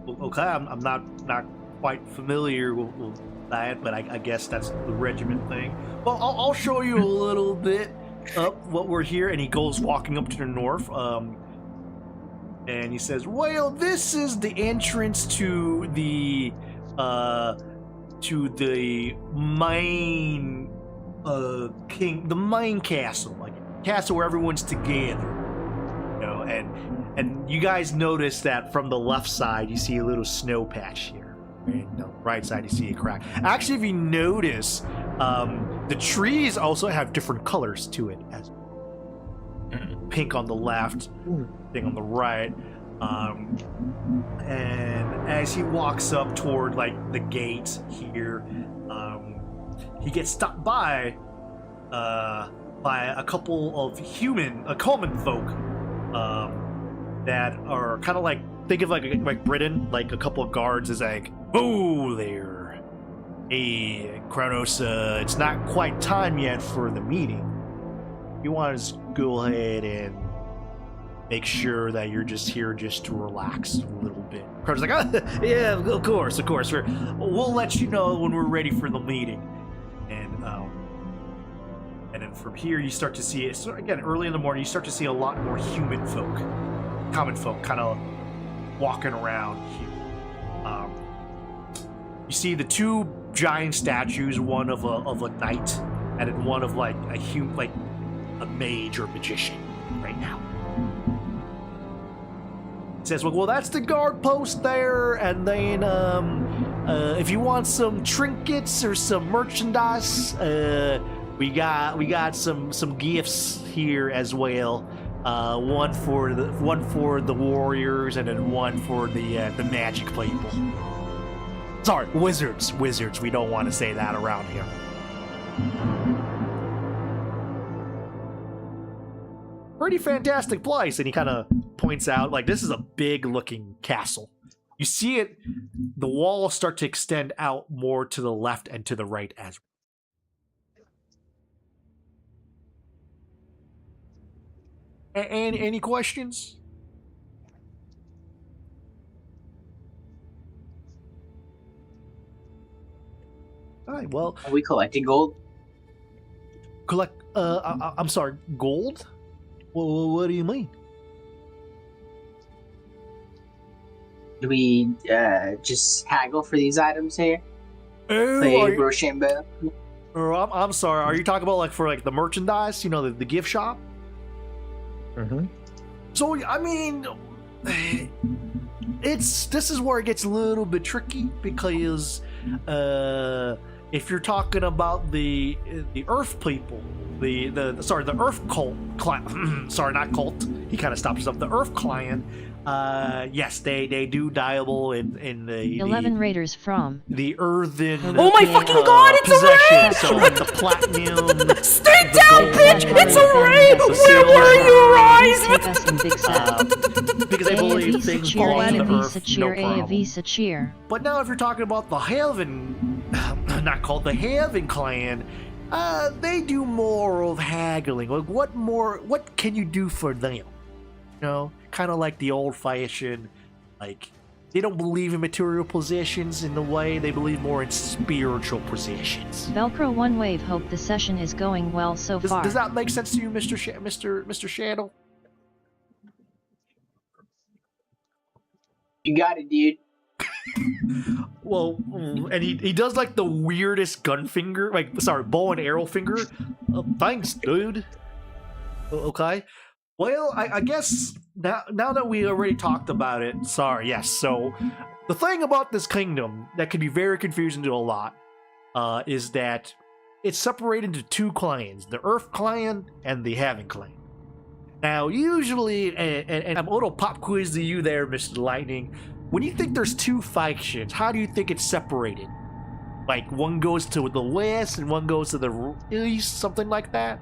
Okay, I'm not quite familiar with that, but I guess that's the regiment thing. Well, I'll show you a little bit of what we're here. And he goes walking up to the north, and he says, "Well, this is the entrance to the main the main castle, like castle where everyone's together." You know, and you guys notice that from the left side you see a little snow patch here, and the right side you see a crack. Actually, if you notice, the trees also have different colors to it, as pink on the left, thing on the right. And as he walks up toward like the gate here, he gets stopped by a couple of common folk that are kind of like, think of like Britain, like a couple of guards is like, "Oh there, hey Kronos, it's not quite time yet for the meeting. You want to go ahead and make sure that you're just here just to relax a little bit." Kronos is like, "Oh, yeah, of course. We'll let you know when we're ready for the meeting." And then from here you start to see it. So again, early in the morning, you start to see a lot more common folk, kind of walking around here. You see the two giant statues, one of a knight, and then one of like a mage or magician right now. It says, well, that's the guard post there, and then if you want some trinkets or some merchandise, we got some gifts here as well. One for the warriors, and then one for the magic people. Sorry, wizards. We don't want to say that around here. Pretty fantastic place, and he kind of points out, like, this is a big looking castle. You see it, the walls start to extend out more to the left and to the right as well. Any questions? All right, well, Are we collecting gold? I'm sorry, gold? Well, what do you mean? Do we just haggle for these items here? Oh, Play Rochambeau? I'm sorry, are you talking about like for like the merchandise, you know, the gift shop? Mm-hmm. So, I mean, this is where it gets a little bit tricky, because if you're talking about the Earth people, the Earth cult client, sorry, not cult. He kind of stops himself. The Earth client, yes, they do dabble in the 11 raiders from the earthen. Oh my fucking god, it's a raid! So like the platinum. Stay the down, gold, bitch! It's a raid! the Where were you, Rise? Take us in big set. Because I believe Avisa things cheer, fall to the Avisa earth, cheer, no problem. Avisa cheer. But now if you're talking about the Haven, not called the Haven clan, they do more of haggling. Like, what can you do for them? You know, kind of like the old-fashioned, like, they don't believe in material possessions in the way, they believe more in spiritual possessions. Velcro One Wave, hope the session is going well so far. Does that make sense to you, Mr. Shadow? You got it, dude. Well, and he does like the weirdest gun finger, bow and arrow finger. Thanks, dude. Okay. Well, I guess now that we already talked about it, yes. So the thing about this kingdom that can be very confusing to a lot is that it's separated into two clans, the Earth clan and the Haven clan. Now, usually, and I'm a little pop quiz to you there, Mr. Lightning. When you think there's two factions, how do you think it's separated? Like, one goes to the west and one goes to the east, something like that?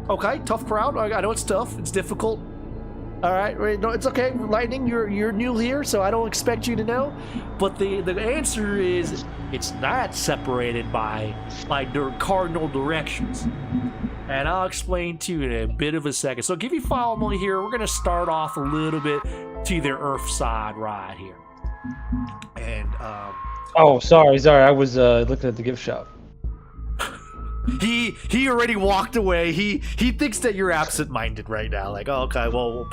Okay, tough crowd. I know it's tough. It's difficult. All right, wait, no, it's okay. Lightning, you're new here, so I don't expect you to know. But the answer is it's not separated by cardinal directions, and I'll explain to you in a bit of a second. So if you follow me here, we're gonna start off a little bit to the Earth side right here, and Oh, sorry. I was looking at the gift shop. He already walked away. He thinks that you're absent-minded right now. Like, oh, okay, well,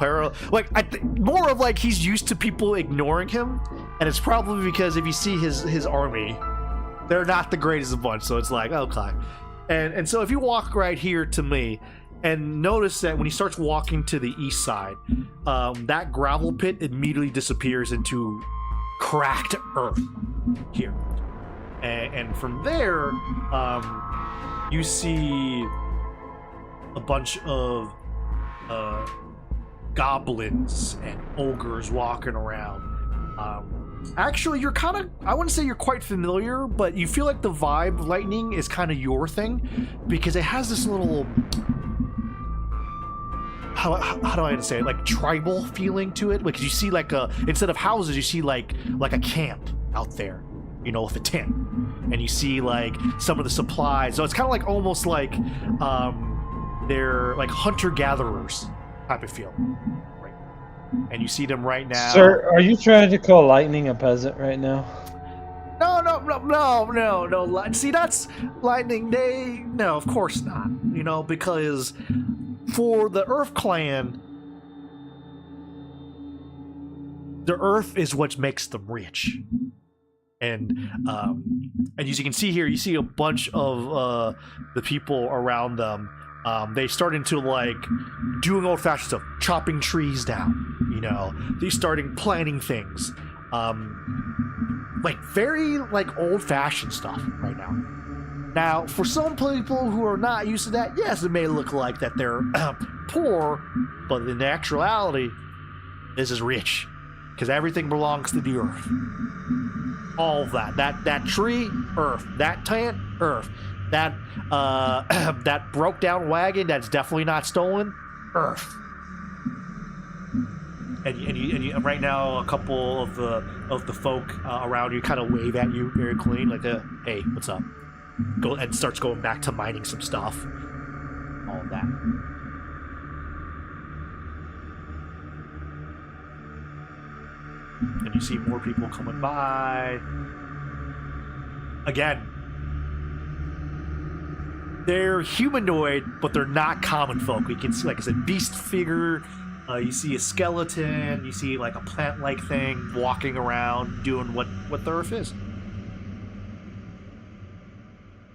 like more of like he's used to people ignoring him, and it's probably because if you see his army, they're not the greatest of bunch. So it's like, okay, and so if you walk right here to me, and notice that when he starts walking to the east side, that gravel pit immediately disappears into cracked earth here, and from there, you see a bunch of goblins and ogres walking around. Actually, you're kind of, I wouldn't say you're quite familiar, but you feel like the vibe Lightning is kind of your thing, because it has this little, how do I say it, like tribal feeling to it. Like you see like instead of houses, you see like a camp out there, you know, with a tent, and you see like some of the supplies. So it's kind of like almost like they're like hunter-gatherers type of feel, right? And you see them right now. Sir, are you trying to call Lightning a peasant right now? No. See, that's Lightning. No, of course not. You know, because for the Earth Clan, the Earth is what makes them rich. And as you can see here, you see a bunch of the people around them. They started to like doing old-fashioned stuff, chopping trees down. You know, they starting planting things, like very like old-fashioned stuff right now. Now, for some people who are not used to that, yes, it may look like that they're poor, but in actuality, this is rich because everything belongs to the Earth. All of that tree, Earth. That tent, Earth. That that broke down wagon that's definitely not stolen, Earth. And you, right now, a couple of the folk around you kind of wave at you very clean, like hey, what's up? Go and starts going back to mining some stuff. All of that. And you see more people coming by. Again, they're humanoid, but they're not common folk. You can see, like I said, beast figure. You see a skeleton. You see like a plant-like thing walking around, doing what the Earth is.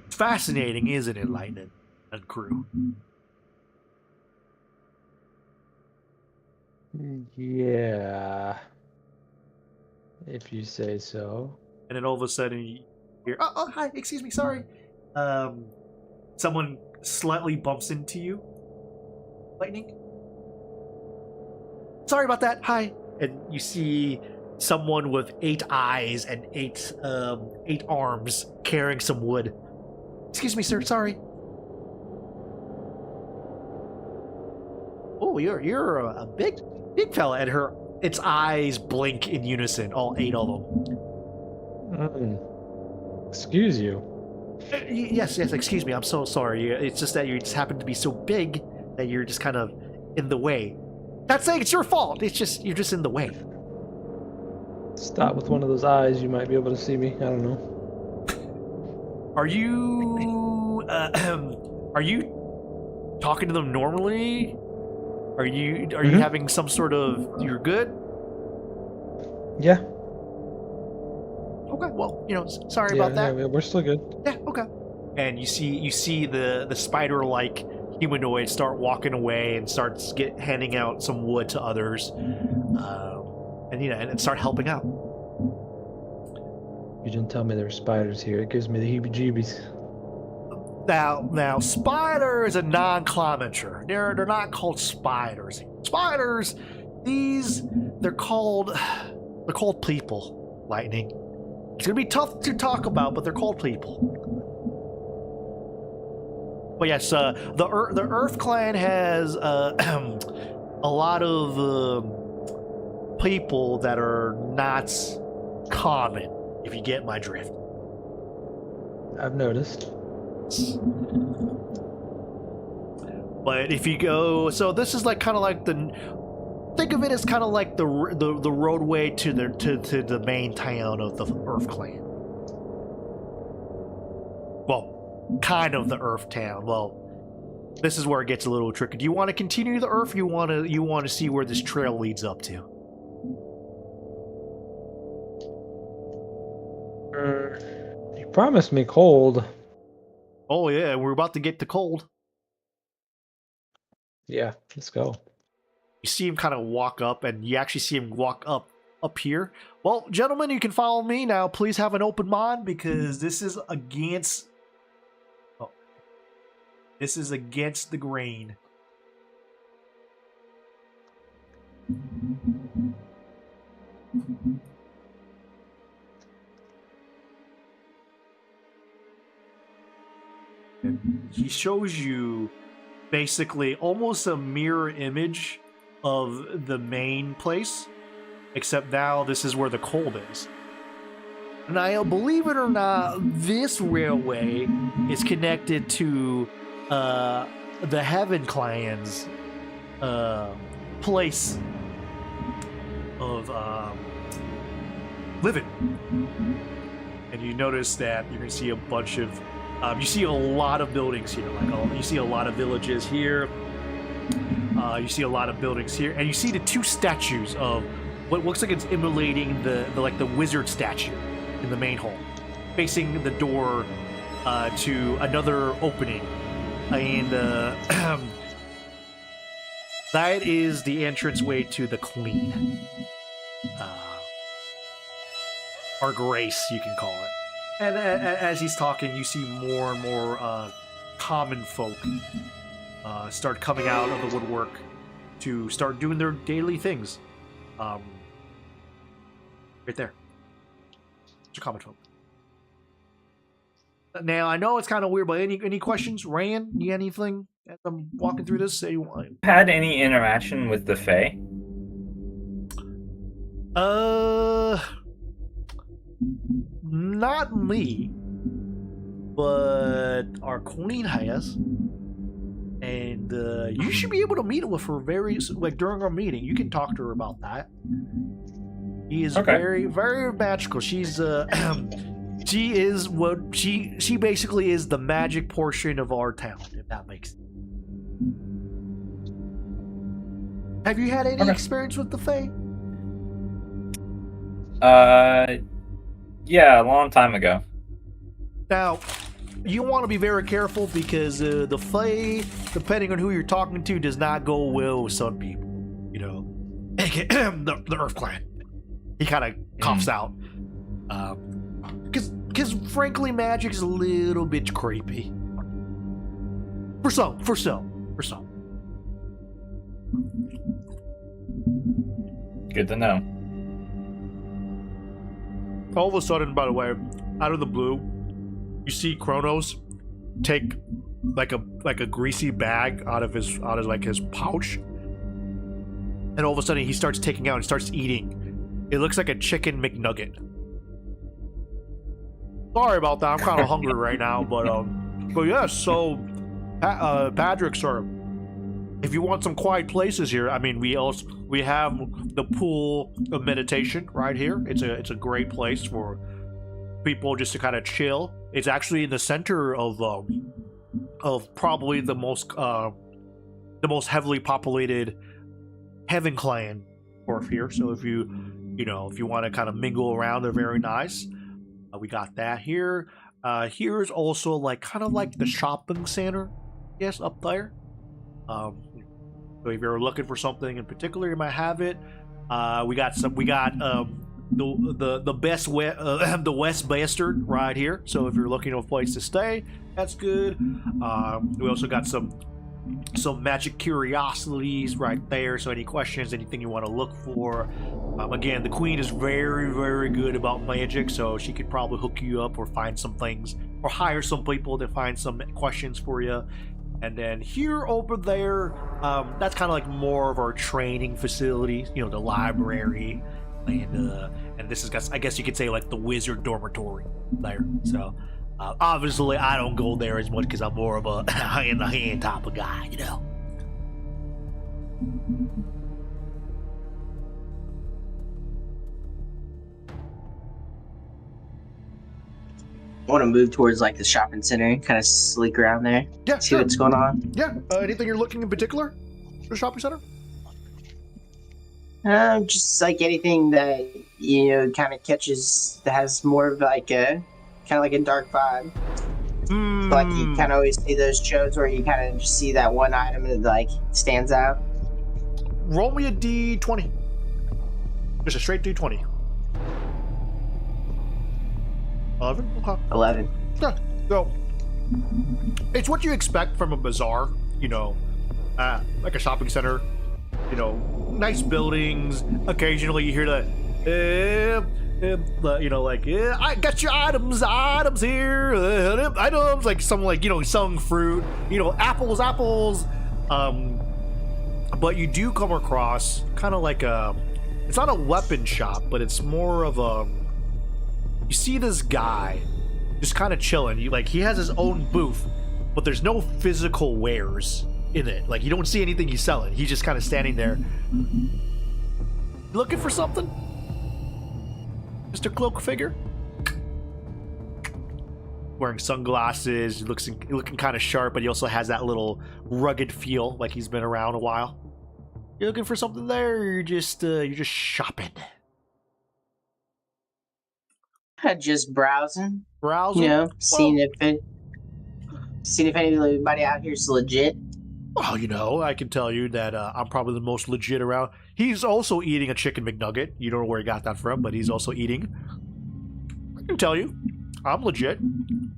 It's fascinating, isn't it, Lightning and crew? Yeah. If you say so. And then all of a sudden you hear, oh, hi, excuse me, sorry. Someone slightly bumps into you. Lightning? Sorry about that, hi. And you see someone with 8 eyes and 8 arms carrying some wood. Excuse me, sir, sorry. Oh, you're a big fella. And its eyes blink in unison, all 8 of them. Excuse you. Yes, excuse me, I'm so sorry. It's just that you just happen to be so big that you're just kind of in the way. Not saying it's your fault, it's just, you're just in the way. Stop with one of those eyes, you might be able to see me. I don't know. Are you talking to them normally? Are you having some sort of, you're good? Yeah. Okay, well, sorry about that. Yeah, we're still good. Yeah, okay. And you see the spider-like humanoid start walking away and starts handing out some wood to others, and start helping out. You didn't tell me there were spiders here. It gives me the heebie-jeebies. Now, spider is a non-commenter. They're not called spiders. Spiders, they're called people. Lightning. It's gonna be tough to talk about, but they're called people. But yes, the Earth Clan has a lot of people that are not common, if you get my drift. I've noticed. But if you go, so this is like kind of like think of it as kind of like the roadway to the main town of the Earth Clan. Well, kind of the Earth town. Well, this is where it gets a little tricky. Do you want to continue the Earth? You want to see where this trail leads up to? You promised me cold. Oh yeah, we're about to get to cold. Yeah, let's go. You see him kind of walk up, and you actually see him walk up here. Well, gentlemen, you can follow me now. Please have an open mind, because this is against... Oh. This is against the grain. And he shows you basically almost a mirror image of the main place, except now this is where the cold is. Now, believe it or not, this railway is connected to the Heaven Clan's place of living. And you notice that you're going to see a bunch of you see a lot of buildings here. You see a lot of villages here. You see a lot of buildings here, and you see the two statues of what looks like it's emulating the wizard statue in the main hall, facing the door to another opening, and that is the entranceway to the Queen, or Grace, you can call it. And as he's talking, you see more and more common folk start coming out of the woodwork to start doing their daily things. Right there. It's your common folk. Now, I know it's kind of weird, but any questions? Rand, you got anything as I'm walking through this? Had any interaction with the Fae? Not me, but our queen has, and you should be able to meet with her during our meeting. You can talk to her about that. She is very, very magical. She's she basically is the magic portion of our town, if that makes sense. Have you had any experience with the Fae? Yeah, a long time ago. Now, you want to be very careful, because the Fae, depending on who you're talking to, does not go well with some people. You know, the Earth Clan. He kind of coughs out. Because frankly, magic is a little bit creepy. For some. Good to know. All of a sudden, by the way, out of the blue, you see Kronos take like a greasy bag out of his pouch, and all of a sudden he starts taking out and starts eating. It looks like a chicken McNugget. Sorry about that. I'm kind of hungry right now, but yeah. So, Patrick, sir, if you want some quiet places here, I mean, we have the pool of meditation right here. It's a great place for people just to kind of chill. It's actually in the center of probably the most heavily populated Heaven Clan Earth here. So if you want to kind of mingle around, they're very nice. We got that here. Here's also like kind of like the shopping center, yes, up there. So if you're looking for something in particular, you might have it. We got the West Bastard right here. So if you're looking for a place to stay, that's good. We also got some magic curiosities right there. So any questions, anything you want to look for. Again, the Queen is very, very good about magic, so she could probably hook you up or find some things, or hire some people to find some questions for you. And then here over there, that's kind of like more of our training facility, you know, the library, and this is, I guess you could say, like the wizard dormitory there. So obviously I don't go there as much because I'm more of a hand-to-hand type of guy, you know. I want to move towards like the shopping center, kind of sneak around there, Yeah, see sure. what's going on. Yeah. Anything you're looking in particular for the shopping center? Just like anything that kind of catches, that has more of like a kind of like a dark vibe. Like you kind of always see those shows where you kind of just see that one item and it like stands out. Roll me a D20. Just a straight D20. 11? Okay. 11. Yeah. So, it's what you expect from a bazaar, like a shopping center. Nice buildings. Occasionally you hear I got your items here, items, like some selling fruit, apples. But you do come across kind of like it's not a weapon shop, but it's more of you see this guy just kind of chilling. He has his own booth, but there's no physical wares in it. Like, you don't see anything he's selling. He's just kind of standing there. Looking for something? Mr. Cloak Figure? Wearing sunglasses, looking kind of sharp, but he also has that little rugged feel, like he's been around a while. You looking for something there, or you're just shopping? Just browsing. Browsing? Seeing if anybody out here is legit. Well, I can tell you that I'm probably the most legit around. He's also eating a chicken McNugget. You don't know where he got that from, but he's also eating. I can tell you, I'm legit.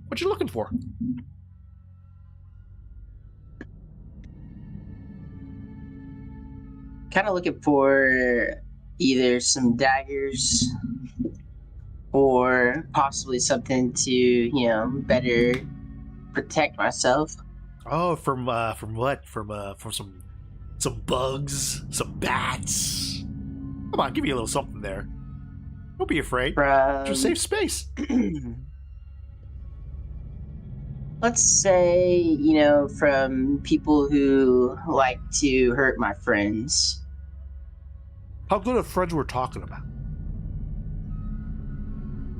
What you looking for? Kind of looking for either some daggers or possibly something to, better protect myself. Oh, from what? From some bugs, some bats. Come on, give me a little something there. Don't be afraid. Just save space. Let's say, from people who like to hurt my friends. How good of friends we're talking about?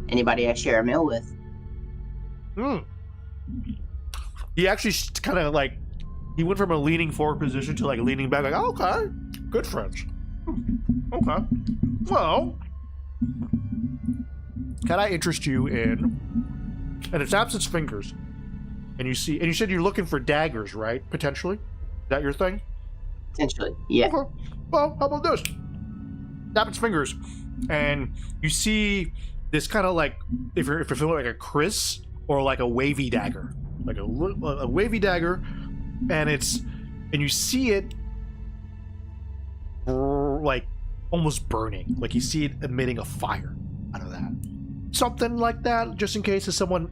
Anybody I share a meal with. He actually kind of he went from a leaning forward position to leaning back, oh, okay, good friends. Okay. Well, can I interest you in? And it snaps its fingers, and you said you're looking for daggers, right? Potentially, is that your thing? Potentially, yeah. Okay. Well, how about this? Snap its fingers, and you see this kind of if you're feeling like a Chris or like a wavy dagger, like a wavy dagger, and you see it almost burning, like you see it emitting a fire out of that. Something like that, just in case if someone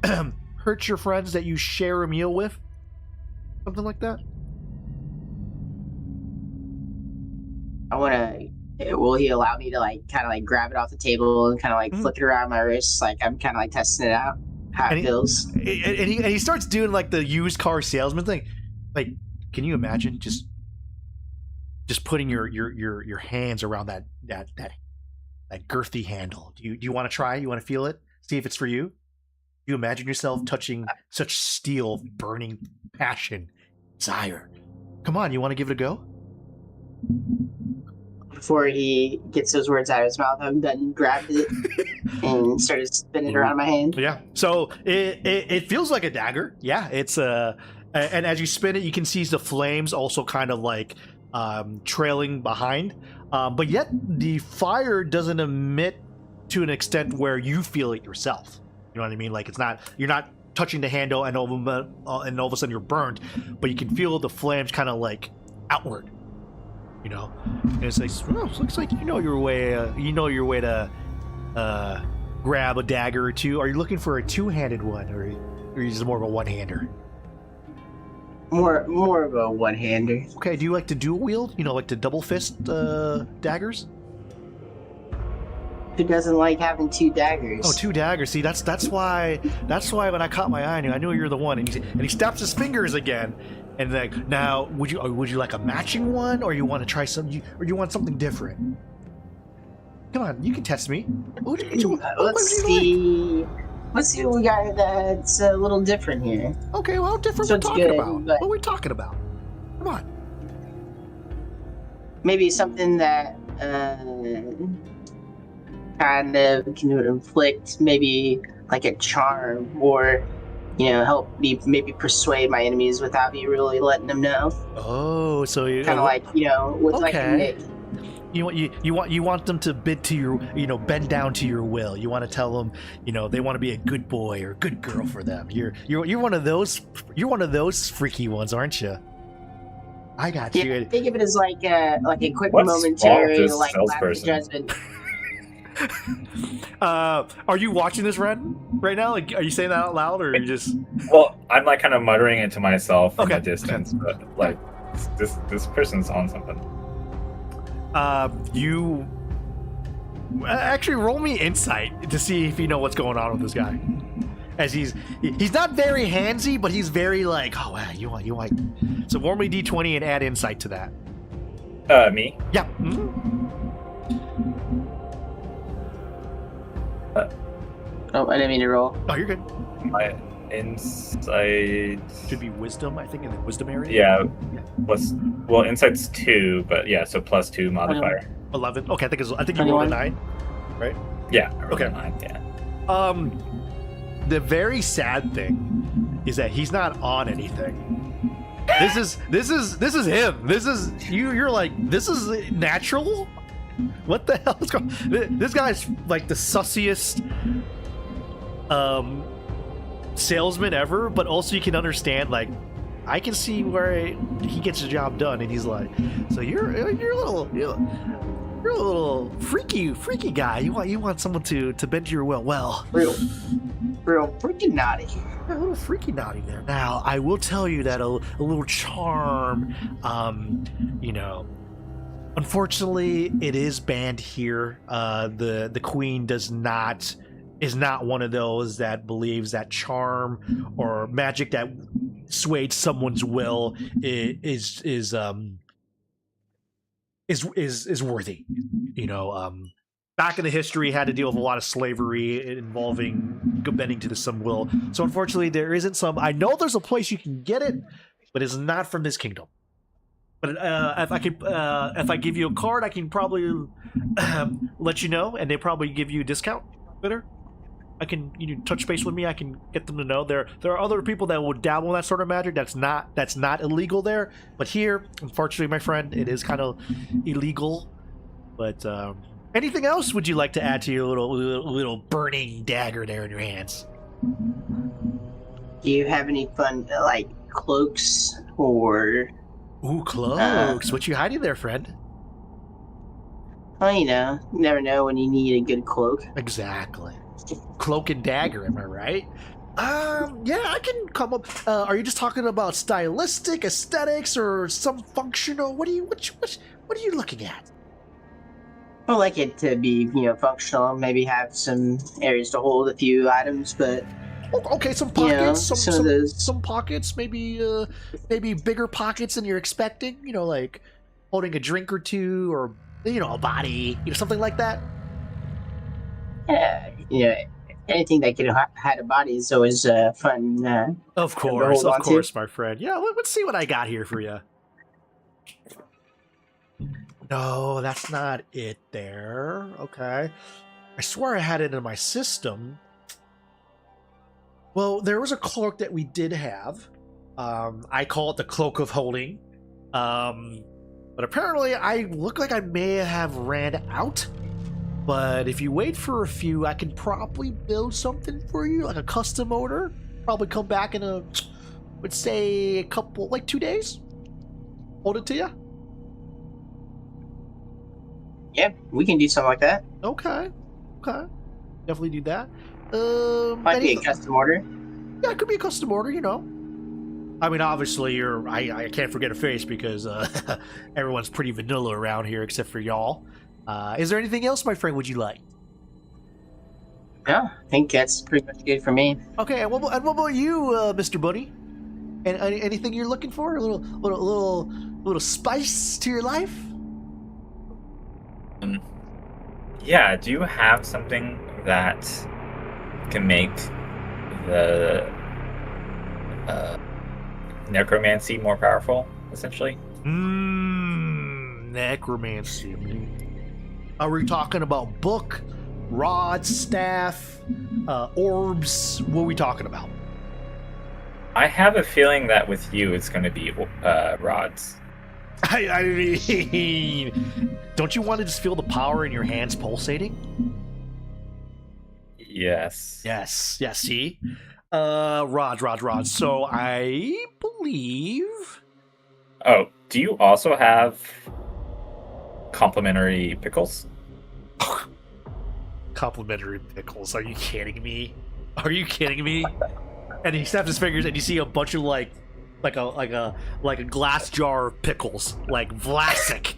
hurts your friends that you share a meal with. Something like that. Will he allow me to kind of grab it off the table and kind of flick it around my wrist? I'm kind of testing it out, how it feels. And he starts doing the used car salesman thing. Can you imagine just putting your hands around that girthy handle? Do you want to try? You want to feel it? See if it's for you? You imagine yourself touching such steel, burning passion, desire. Come on, you want to give it a go? Before he gets those words out of his mouth, I've done grabbed it and started spinning it around my hand. Yeah. So it feels like a dagger. Yeah. It's and as you spin it, you can see the flames also kind of trailing behind. But yet the fire doesn't emit to an extent where you feel it yourself. You know what I mean? You're not touching the handle and all of a sudden you're burned, but you can feel the flames kind of outward. And it's looks like you know your way to grab a dagger or two. Are you looking for a two-handed one, or is it more of a one-hander? More of a one-hander. Okay, do you like to dual wield? You know, like to double fist daggers? Who doesn't like having 2 daggers? Oh, 2 daggers. See, that's why when I caught my eye on you, I knew you're the one. And he snaps his fingers again. And like, now, would you like a matching one, or you want to try or you want something different? Come on, you can test me. What would you Let's like? see. Let's see what we got that's a little different here. Okay, well, how different So we're it's talking good, about? but- What are we talking about? Come on. Maybe something that kind of can inflict maybe like a charm, or help me maybe persuade my enemies without me really letting them know. Oh, so you Kind of like with like a Okay. nick. You want them to bend down to your will. You want to tell them, they want to be a good boy or good girl for them. You're one of those freaky ones, aren't you? I got Yeah, you. think of it as like a quick What's momentary wrong with this like lapse of salesperson? judgment. Are you watching this, Ren, right now? Like, are you saying that out loud, or are you just? Well, I'm like kind of muttering it to myself from Okay. a distance, but like this person's on something. You actually roll me insight to see if you know what's going on with this guy. As he's not very handsy, but he's very like, oh wow, you want. So roll me d20 and add insight to that. Me? Yeah. Mhm. Oh, I didn't mean to roll. Oh, you're good. My insight. Should be wisdom, I think, in the wisdom area. Yeah. Insight's 2, but yeah, so +2 modifier. 11. Okay, I think you rolled a 9. Yeah. Okay. 9, yeah. The very sad thing is that he's not on anything. This is him. This is you. You're like, this is natural. What the hell is going? This guy's like the sussiest salesman ever, but also you can understand, like, I can see where he gets the job done, and he's like, so you're a little freaky guy. You want someone to bend to your will. Well, Real freaking naughty. a little freaky naughty there. Now, I will tell you that a little charm, unfortunately, it is banned here. The queen is not one of those that believes that charm or magic that swayed someone's will is worthy. Back in the history, had to deal with a lot of slavery involving bending to some will. So unfortunately, there isn't some. I know there's a place you can get it, but it's not from this kingdom. But if I give you a card, I can probably let you know, and they probably give you a discount. Better. I can touch base with me. I can get them to know. There are other people that will dabble in that sort of magic. That's not illegal there. But here, unfortunately, my friend, it is kind of illegal. But anything else would you like to add to your little burning dagger there in your hands? Do you have any fun like cloaks or? Ooh, cloaks. What you hiding there, friend? Well, you never know when you need a good cloak. Exactly. Cloak and dagger, am I right? Yeah, I can come up. Are you just talking about stylistic, aesthetics, or some functional? What are you looking at? I like it to be, functional. Maybe have some areas to hold a few items, but Okay, some pockets, some of those. some pockets, maybe bigger pockets than you're expecting. Like holding a drink or two, or a body, something like that. Anything that can hide a body is always fun. Of hold on to. my friend. Yeah, let's see what I got here for you. No, that's not it there. Okay. I swear I had it in my system. Well, there was a cloak that we did have. I call it the Cloak of Holding. But apparently I look like I may have ran out. But if you wait for a few, I can probably build something for you, like a custom order. Probably come back in would say a couple, like 2 days. Hold it to you. Yeah, we can do something like that. Okay. Definitely do that. Might be a custom order. Yeah, it could be a custom order, I mean, obviously, I can't forget a face because everyone's pretty vanilla around here except for y'all. Is there anything else, my friend, would you like? Yeah, I think that's pretty much good for me. Okay, and what about you, Mr. Bunny? And anything you're looking for? A little spice to your life? Yeah, do you have something that can make the necromancy more powerful, essentially? Necromancy. Are we talking about book, rod, staff, orbs? What are we talking about? I have a feeling that with you it's going to be rods. I mean, don't you want to just feel the power in your hands pulsating? Yes. Yes. See? Rods. So I believe. Oh, do you also have complimentary pickles? Complimentary pickles. Are you kidding me? And he snaps his fingers, and you see a bunch of like a glass jar of pickles, like Vlasic.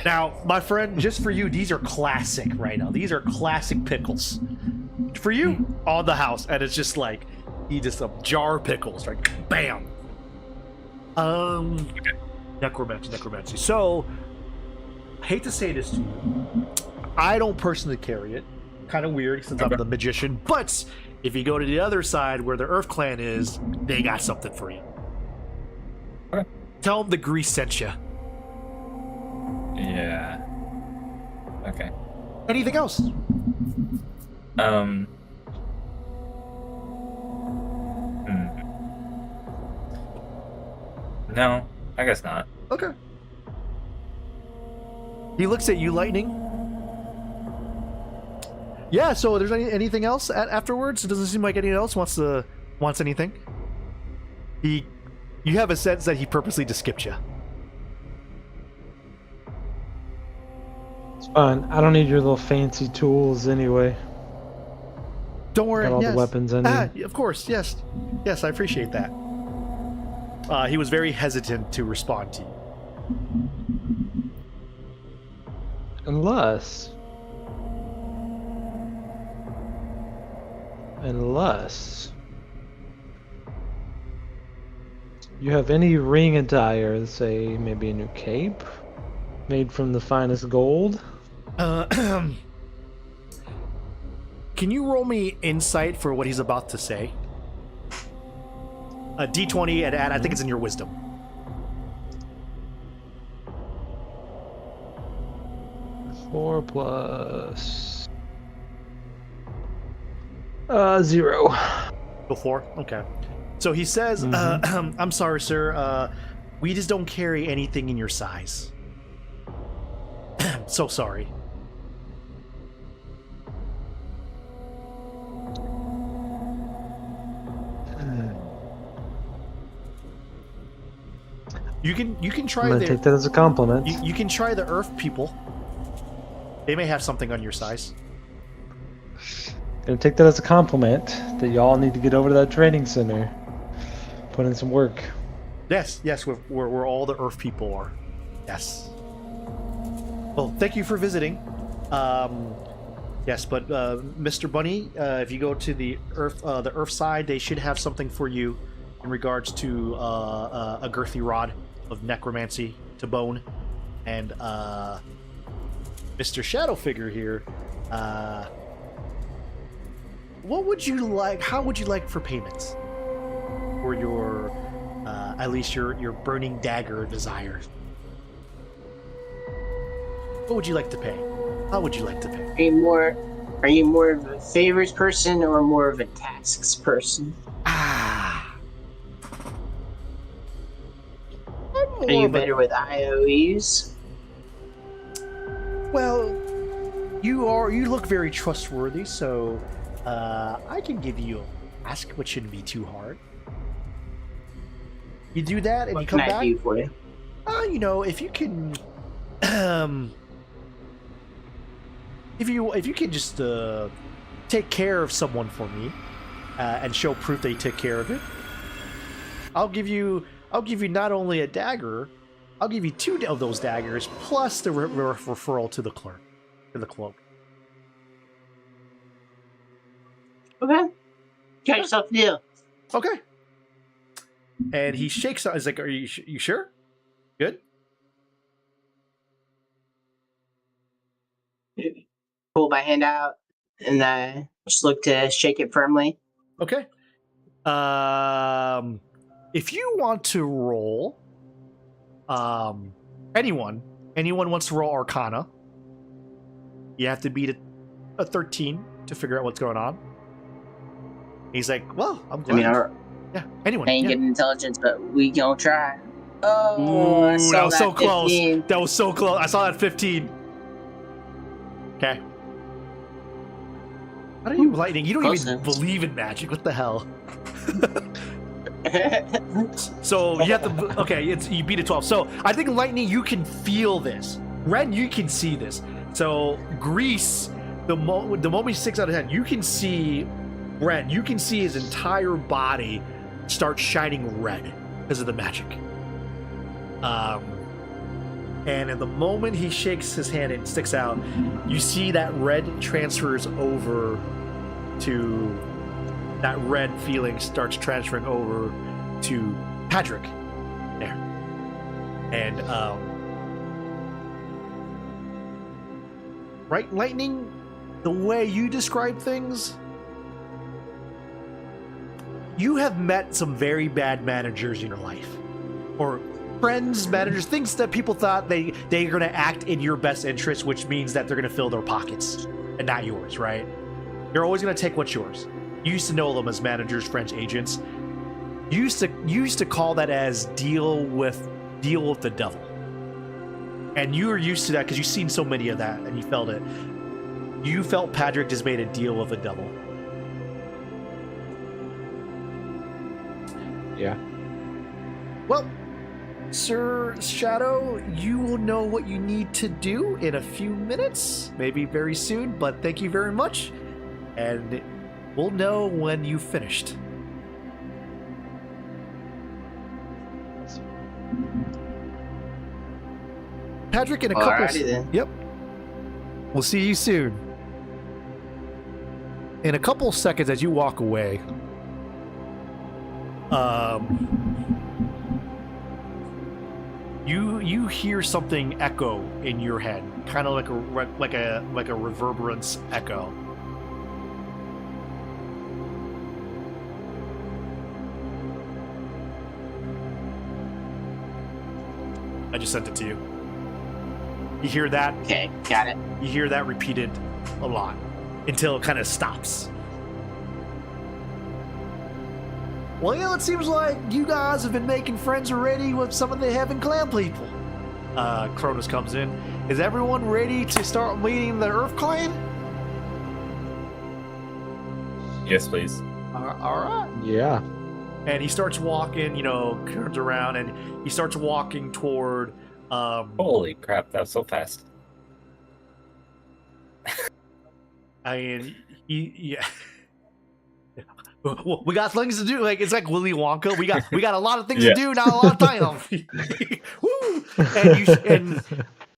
Now, my friend, just for you, these are classic right now. These are classic pickles for you on the house, and it's just like just a jar of pickles, right? Bam. Okay. Necromancy. So, I hate to say this to you, I don't personally carry it. Kind of weird since I'm the magician, but if you go to the other side where the Earth Clan is, they got something for you. Okay. Tell them the Grease sent you. Yeah. Okay. Anything else? No, I guess not. Okay. He looks at you, Lightning. Yeah, so there's anything else afterwards? It doesn't seem like anyone else wants anything. You have a sense that he purposely just skipped you. It's fine. I don't need your little fancy tools anyway. Don't worry. Got all yes. the weapons I need. Of course, yes. Yes, I appreciate that. He was very hesitant to respond to you. Unless you have any ring attire, say maybe a new cape made from the finest gold. Can you roll me insight for what he's about to say? A D20 and add, I think it's in your wisdom. Four plus 0. Go 4? Okay. So he says, I'm sorry, sir. We just don't carry anything in your size. So sorry. You can try I'm gonna take that as a compliment. You can try the Earth people. They may have something on your size. Gonna take that as a compliment that y'all need to get over to that training center. Put in some work. Yes, where all the Earth people are. Yes. Well, thank you for visiting. Yes, but Mr. Bunny, if you go to the Earth side, they should have something for you in regards to a girthy rod of necromancy to bone, and Mr. Shadow Figure here. What would you like? How would you like for payments for your, at least your burning dagger desire? What would you like to pay? How would you like to pay? Are you more of a favors person or more of a tasks person? Are you better with IOEs? Well, you look very trustworthy, so I can give you a ask, which shouldn't be too hard. You do that, and What you come can back. I do for you? If you can, if you can just take care of someone for me, and show proof that you took care of it, I'll give you not only a dagger, I'll give you 2 of those daggers plus the referral to the clerk, to the cloak. Okay. Got yourself a deal. Okay. And he shakes out. He's like, "Are you sure? Good." Pull my hand out and I just look to shake it firmly. Okay. If you want to roll, anyone wants to roll Arcana, you have to beat a 13 to figure out what's going on. He's like, well, I'm glad. Yeah, anyone. I ain't getting intelligence, but we gonna try. Oh, I saw that was so 15. close. That was so close. I saw that 15. Okay. How do you lightning? You don't Close even enough. believe in magic. What the hell? So you have to. Okay, you beat a 12. So I think lightning, you can feel this. Ren, you can see this. So Grease, the moment he 6 out of 10, you can see Ren. You can see his entire body start shining red because of the magic. And in the moment he shakes his hand and sticks out, you see that red transfers over to that red feeling starts transferring over to Patrick there. And right, Lightning, the way you describe things, you have met some very bad managers in your life, or friends, managers, things that people thought they're going to act in your best interest, which means that they're going to fill their pockets and not yours, right? You're always going to take what's yours. You used to know them as managers, French agents. You used to call that as deal with the devil. And you were used to that because you've seen so many of that and you felt it. You felt Patrick just made a deal with the devil. Yeah. Well, Sir Shadow, you will know what you need to do in a few minutes, maybe very soon, but thank you very much. And we'll know when you've finished. Patrick, in a couple. Alrighty then. Yep. We'll see you soon. In a couple seconds, as you walk away, you hear something echo in your head, kind of like a reverberance echo. I just sent it to you. You hear that? Okay, got it. You hear that repeated a lot until it kind of stops. Well, yeah, it seems like you guys have been making friends already with some of the Heaven Clan people. Cronus comes in. Is everyone ready to start meeting the Earth Clan? Yes, please. All right. Yeah. And he starts walking, turns around, and he starts walking toward... Holy crap, that was so fast. I mean, yeah. We got things to do. Like, it's like Willy Wonka. We got a lot of things to do, not a lot of time. Woo! And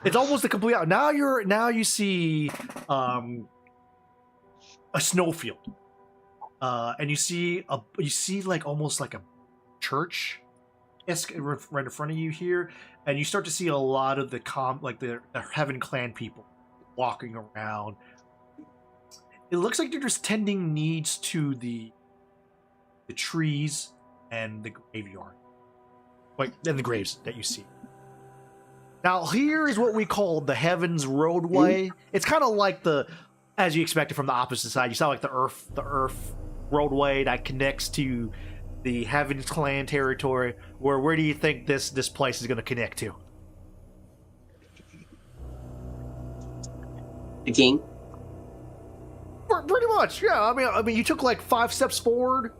it's almost a complete out. Now you see a snowfield. And you see like almost like a church right in front of you here, and you start to see a lot of the Heaven Clan people walking around. It looks like they're just tending needs to the trees and the graveyard, and the graves that you see. Now here is what we call the Heavens Roadway. It's kind of like as you expected from the opposite side. You saw like the Earth roadway that connects to the Heaven Clan territory. Where do you think this place is going to connect to? The king. Pretty much, yeah. I mean, you took like 5 steps forward,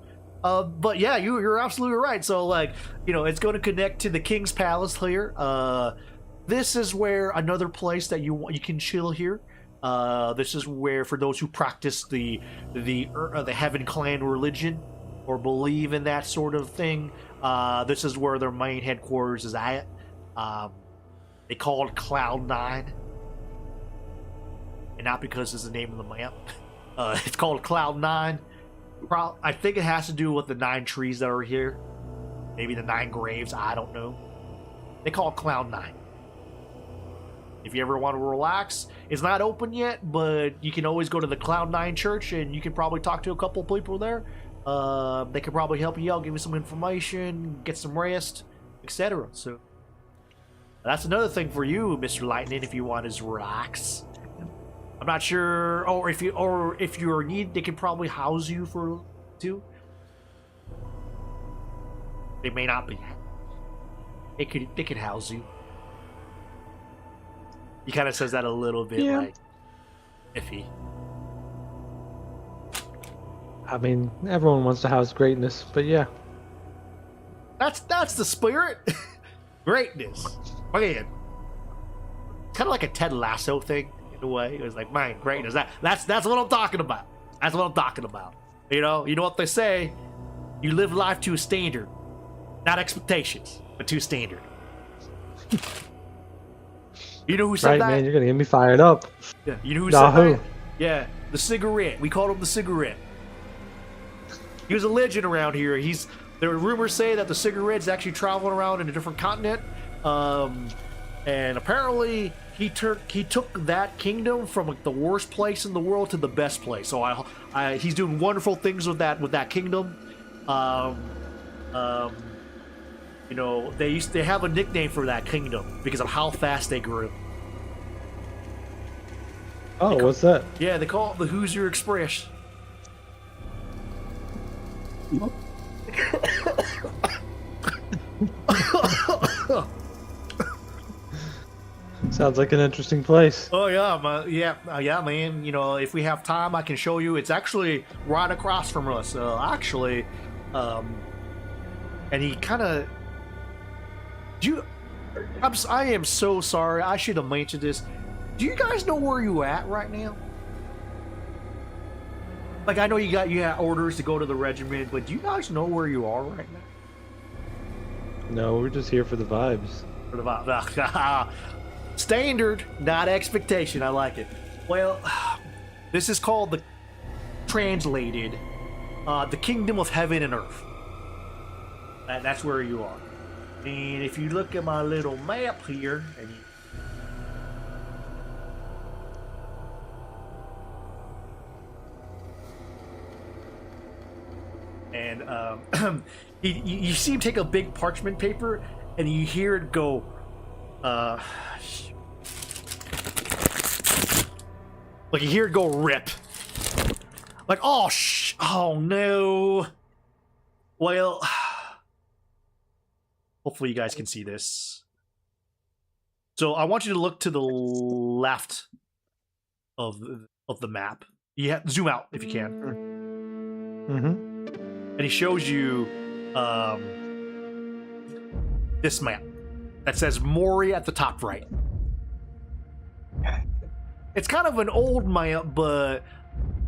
but yeah, you're absolutely right. So it's going to connect to the King's Palace here. This is where another place that you can chill here. This is where, for those who practice the Heaven Clan religion or believe in that sort of thing, This is where their main headquarters is at. They call it Cloud9. And not because it's the name of the map. It's called Cloud9. I think it has to do with the 9 trees that are here. Maybe the 9 graves, I don't know. They call it Cloud9. If you ever want to relax, it's not open yet, but you can always go to the Cloud9 church and you can probably talk to a couple people there. They could probably help you out, give you some information, get some rest, etc. So that's another thing for you, Mr. Lightning, if you want is relax. I'm not sure, or if you're in need, they can probably house you for too. They may not be. They could house you. He kind of says that a little bit like iffy. I mean, everyone wants to house greatness, but yeah. That's the spirit. Greatness. Man. Kind of like a Ted Lasso thing in a way. It was like, man, greatness. That's what I'm talking about. That's what I'm talking about. You know what they say? You live life to a standard. Not expectations, but to a standard. You know who said that? Right, man, you're gonna get me fired up. Yeah, you know who Nah, said who? that? Yeah, the cigarette. We called him the cigarette. He was a legend around here. There were rumors say that the cigarette's actually traveling around in a different continent, and apparently he took that kingdom from like the worst place in the world to the best place. So he's doing wonderful things with that kingdom. You know, they have a nickname for that kingdom because of how fast they grew. Oh, what's that? Yeah, they call it the Hoosier Express. Sounds like an interesting place. Oh yeah, man. You know, if we have time, I can show you. It's actually right across from us. And he kind of. I am so sorry. I should have mentioned this. Do you guys know where you at right now? Like, I know you got orders to go to the regiment, but do you guys know where you are right now? No, we're just here for the vibes. For the vibe. Standard, not expectation. I like it. Well, this is called translated, the Kingdom of Heaven and Earth. That's where you are. And if you look at my little map here, and you see him take a big parchment paper, and you hear it go, like you hear it go rip. Like, oh no. Well, hopefully you guys can see this. So I want you to look to the left of the map. You have, zoom out if you can. Mm-hmm. And he shows you this map that says Mori at the top right. It's kind of an old map, but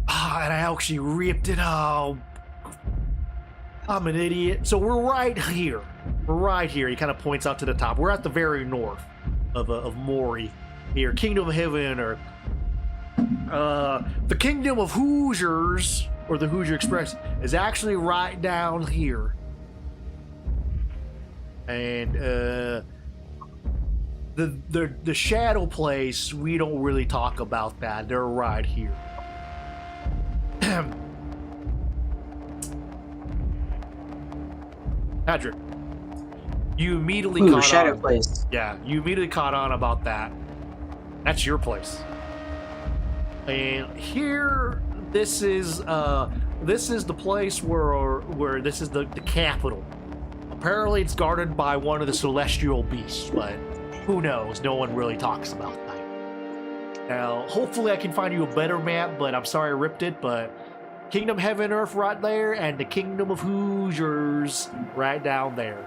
and I actually ripped it out. I'm an idiot. So we're right here. We're right here. He kind of points out to the top. We're at the very north of Mori here. Kingdom of Heaven, or the Kingdom of Hoosiers, or the Hoosier Express, is actually right down here. And the Shadow Place, we don't really talk about that. They're right here. Patrick, you immediately caught Shadow on. Place. Yeah, you immediately caught on about that. That's your place. And here, this is the place where this is the capital. Apparently, it's guarded by one of the celestial beasts, but who knows? No one really talks about that. Now, hopefully, I can find you a better map, but I'm sorry I ripped it. But Kingdom Heaven Earth right there, and the Kingdom of Hoosiers right down there.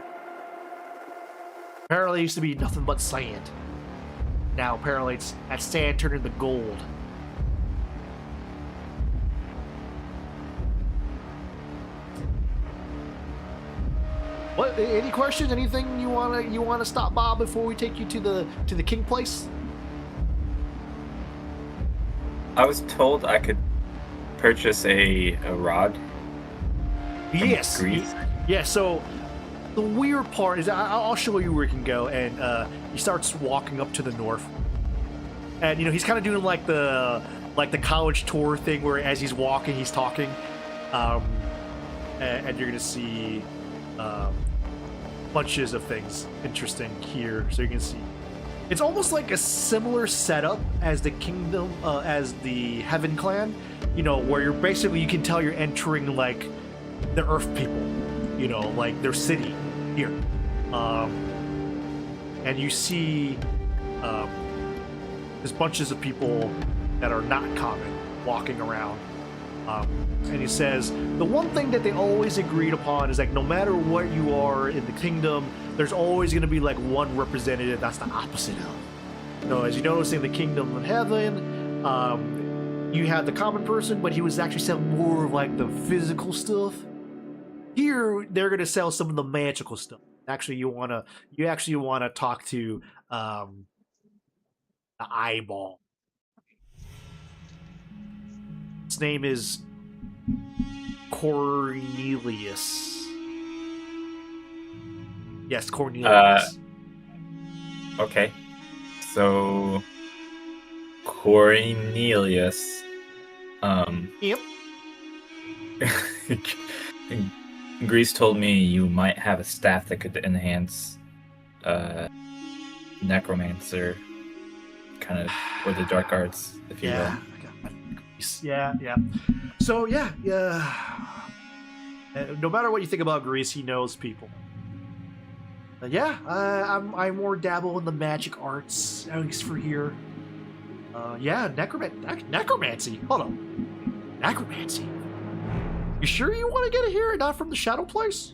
Apparently, it used to be nothing but sand. Now, apparently, that sand turned into gold. What any questions? Anything you wanna stop by before we take you to the king place? I was told I could purchase a rod. Yes. Greece. Yeah. So the weird part is I'll show you where you can go, and he starts walking up to the north, and he's kind of doing like the college tour thing where as he's walking he's talking, and you're gonna see bunches of things interesting here. So you can see it's almost like a similar setup as the kingdom, as the Heaven Clan, where you're basically, you can tell you're entering like the Earth people, like their city here, and you see there's bunches of people that are not common walking around. And he says the one thing that they always agreed upon is like no matter what you are in the kingdom, there's always going to be like one representative that's the opposite of. As you notice in the kingdom of heaven, you have the common person, but he was actually selling more of like the physical stuff. Here, they're going to sell some of the magical stuff. Actually, you actually want to talk to the eyeball. His name is Cornelius. Yes, Cornelius. Okay. So Cornelius. Yep. Greece told me you might have a staff that could enhance necromancer, kind of, or the dark arts, if you will. Yeah. So yeah. No matter what you think about Greece, he knows people. I more dabble in the magic arts, at least for here. Necromancy. Hold on, necromancy. You sure you want to get it here and not from the Shadow Place?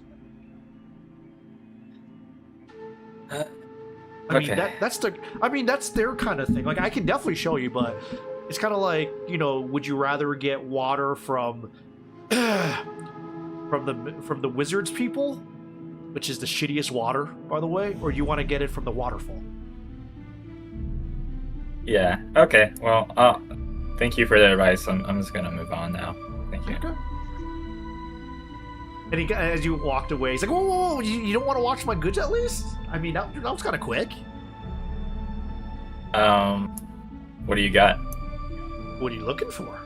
Okay. That's their kind of thing. Like I can definitely show you, but it's kind of like, would you rather get water from from the wizards people, which is the shittiest water, by the way, or do you want to get it from the waterfall? Yeah. Okay. Well, thank you for the advice. I'm just gonna move on now. Thank you. Okay. And as you walked away, he's like, whoa, you don't want to watch my goods at least? I mean, that was kind of quick. What do you got? What are you looking for?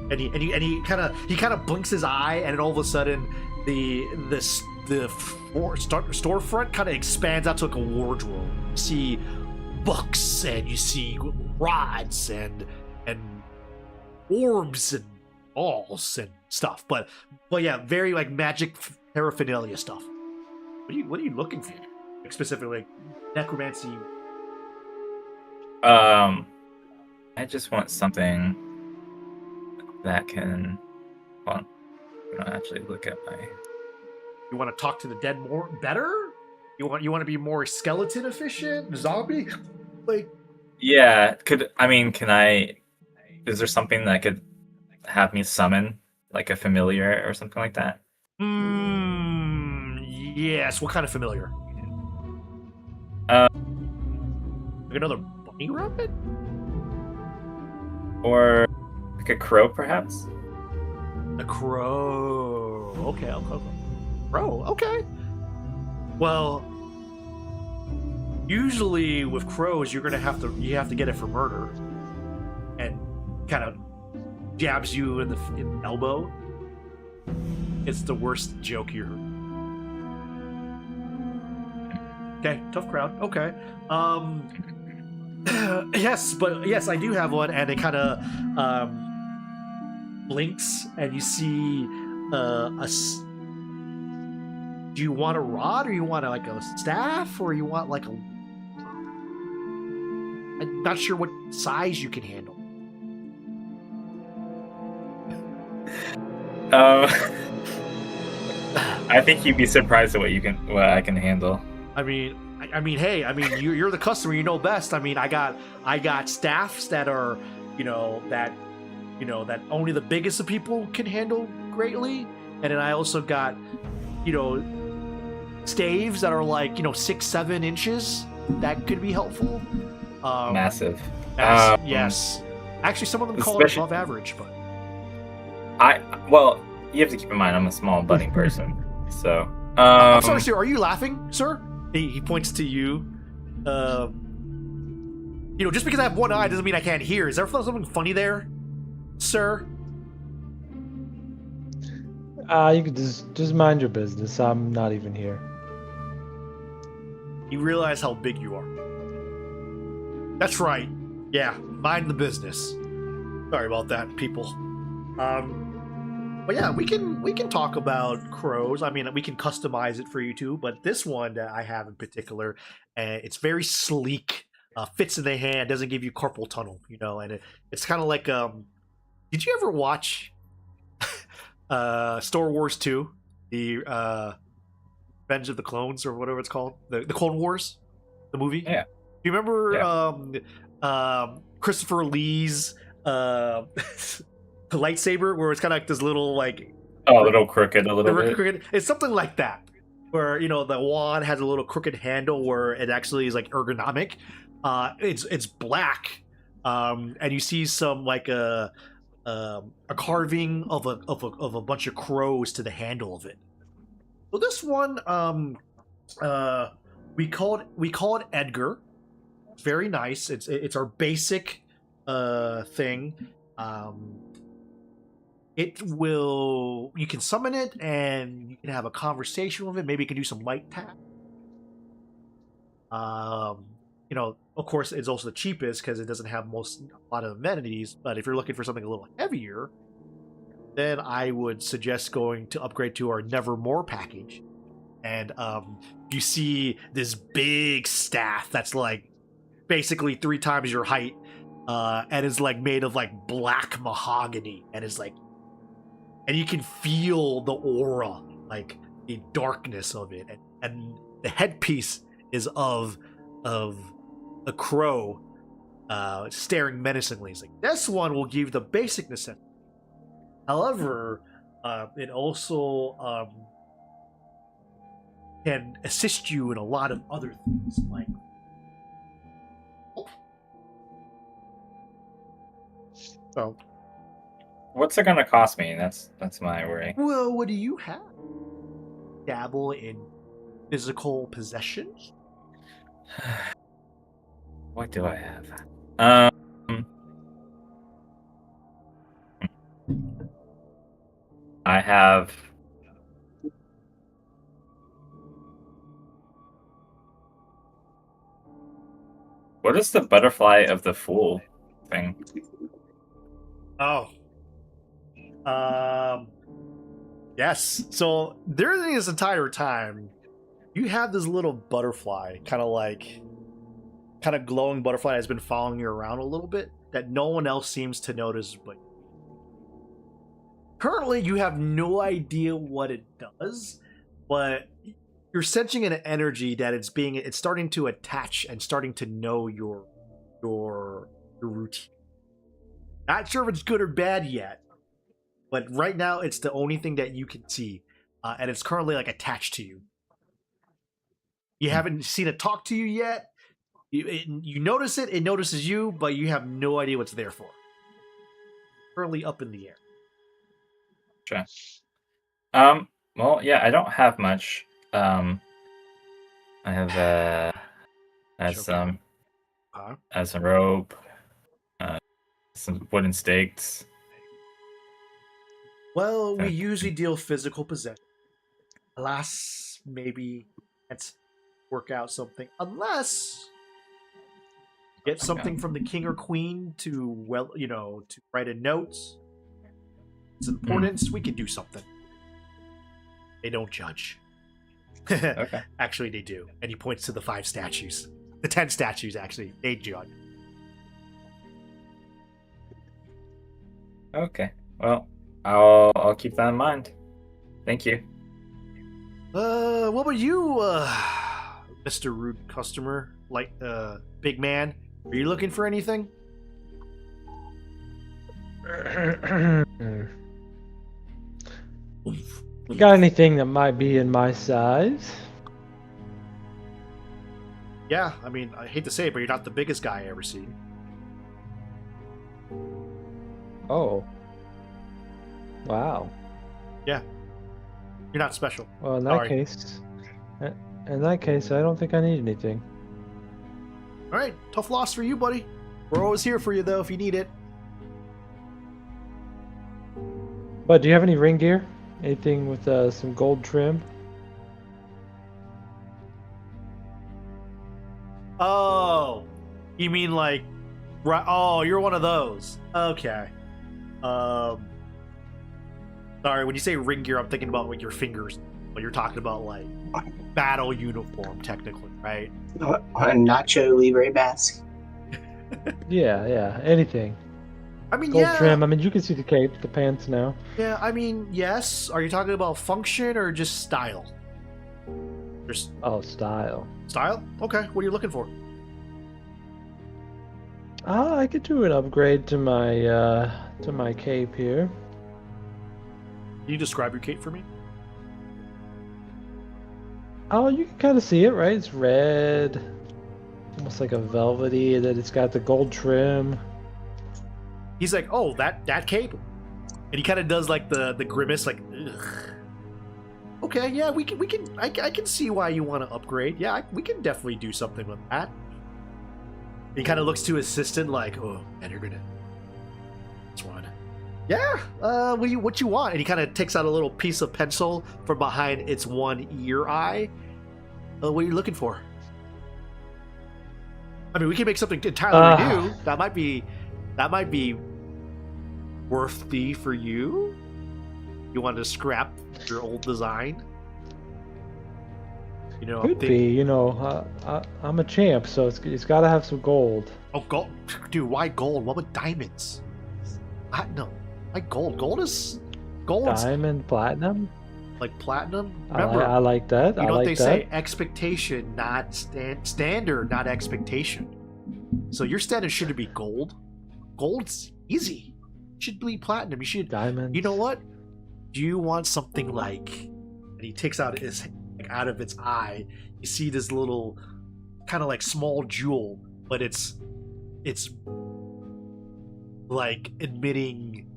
And he kind of blinks his eye, and then all of a sudden, the storefront kind of expands out to like a wardrobe. You see books, and you see rods, and orbs, and balls, and stuff. But yeah, very like magic paraphernalia stuff. What are you looking for? Like, specifically, like, necromancy. I just want something that can. Hold on. I'm gonna actually look at my. You want to talk to the dead better? You want to be more skeleton efficient, zombie? Like, Yeah. Can I? Is there something that could have me summon, like a familiar or something like that? Yes. What kind of familiar? Like another bunny rabbit? Or like a crow, perhaps? A crow. Okay. Crow. Okay. Well, usually with crows, you have to get it for murder, and kind of jabs you in the elbow. It's the worst joke you heard. Okay, tough crowd. Okay. Yes, I do have one, and it kind of blinks, and you see do you want a rod, or you want like a staff, or you want like I'm not sure what size you can handle. I think you'd be surprised at what I can handle. Hey, you're the customer, you know best. I got staffs that are, that only the biggest of people can handle greatly, and then I also got, staves that are like 6-7 inches. That could be helpful. Massive. Yes. Actually, some of them call it especially- above average, but Well, you have to keep in mind I'm a small budding person, so. I'm sorry, sir. Are you laughing, sir? He points to you. Just because I have one eye doesn't mean I can't hear. Is there something funny there, sir? You could just mind your business. I'm not even here. You realize how big you are. That's right. Yeah, mind the business. Sorry about that, people. But yeah, we can talk about crows. I mean, we can customize it for you too. But this one that I have in particular, it's very sleek. Fits in the hand. Doesn't give you carpal tunnel. And it's kind of like. Did you ever watch Star Wars 2, the Revenge of the Clones or whatever it's called, the Clone Wars, the movie? Yeah. Do you remember Christopher Lee's lightsaber, where it's kind of like this little like a little crooked, a little bit. crooked? It's something like that, where the wand has a little crooked handle where it actually is like ergonomic. It's black, and you see some like a carving of a bunch of crows to the handle of it. So this one, we call it Edgar. It's very nice. It's our basic thing. You can summon it and you can have a conversation with it. Maybe you can do some light tap. Of course, it's also the cheapest because it doesn't have a lot of amenities. But if you're looking for something a little heavier, then I would suggest going to upgrade to our Nevermore package. And you see this big staff that's like basically 3 times your height, and is like made of like black mahogany, and is like, and you can feel the aura, like the darkness of it, and the headpiece is of a crow staring menacingly. It's like, this one will give the basic necessity. However, it also can assist you in a lot of other things, like so. What's it gonna cost me? That's my worry. Well, what do you have? Dabble in physical possessions? What do I have? I have. What is the butterfly of the fool thing? Oh. Yes. So during this entire time, you have this little butterfly, kind of glowing butterfly that's been following you around a little bit that no one else seems to notice, but currently you have no idea what it does, but you're sensing an energy that it's starting to attach and starting to know your routine. Not sure if it's good or bad yet, but right now it's the only thing that you can see, and it's currently like attached to you. You haven't seen it talk to you yet. You notice it, it notices you, but you have no idea what's there for. Currently up in the air. Sure. Well, yeah, I don't have much. I have some rope, some wooden stakes. Well, we usually deal physical possession. Alas, maybe let's work out something. Unless get something from the king or queen to to write a note. It's importance. We can do something. They don't judge. Okay. Actually, they do. And he points to the 5 statues. The 10 statues, actually. They judge. Okay. Well, I'll keep that in mind. Thank you. What about you, Mr. Rude Customer? Like, big man? Are you looking for anything? Got anything that might be in my size? Yeah, I mean, I hate to say it, but you're not the biggest guy I ever seen. Oh. Wow. You're not special. Well, in Sorry. that case, I don't think I need anything. All right, tough loss for you, buddy. We're always here for you, though, if you need it. But do you have any ring gear? Anything with some gold trim? Oh, you mean like, right? Oh, you're one of those. Okay. Sorry, when you say ring gear, I'm thinking about like your fingers. But you're talking about like battle uniform, technically, right? A Nacho Libre mask. Yeah, anything. I mean, Gold yeah. trim. I mean, you can see the cape, the pants now. Yeah, I mean, yes. Are you talking about function or just style? Just Oh, style. style? Okay, what are you looking for? I could do an upgrade to my cape here. Can you describe your cape for me? Oh, you can kind of see it, right? It's red, almost like a velvety. That it's got the gold trim. He's like, oh, that cape, and he kind of does like the grimace, like, ugh. Okay, yeah, we can. I can see why you want to upgrade. Yeah, we can definitely do something with that. He kind of looks to his assistant like, oh, man, you're gonna. That's one. Yeah. What you want? And he kind of takes out a little piece of pencil from behind its one ear eye. What are you looking for? I mean, we can make something entirely new. That might be worthy for you. You want to scrap your old design? You know, Could be, you know. I'm a champ, so it's got to have some gold. Oh, gold, dude. Why gold? What with diamonds? No, why gold? Gold's Diamond, platinum. like platinum. Remember, I like that. you I know what like they that. say: expectation, not standard, not expectation. So your standard shouldn't be gold. Gold's easy. It should be platinum. You should. Diamonds. You know what? Do you want something like? And he takes out his out of its eye. You see this little, kind of like small jewel, but it's like emitting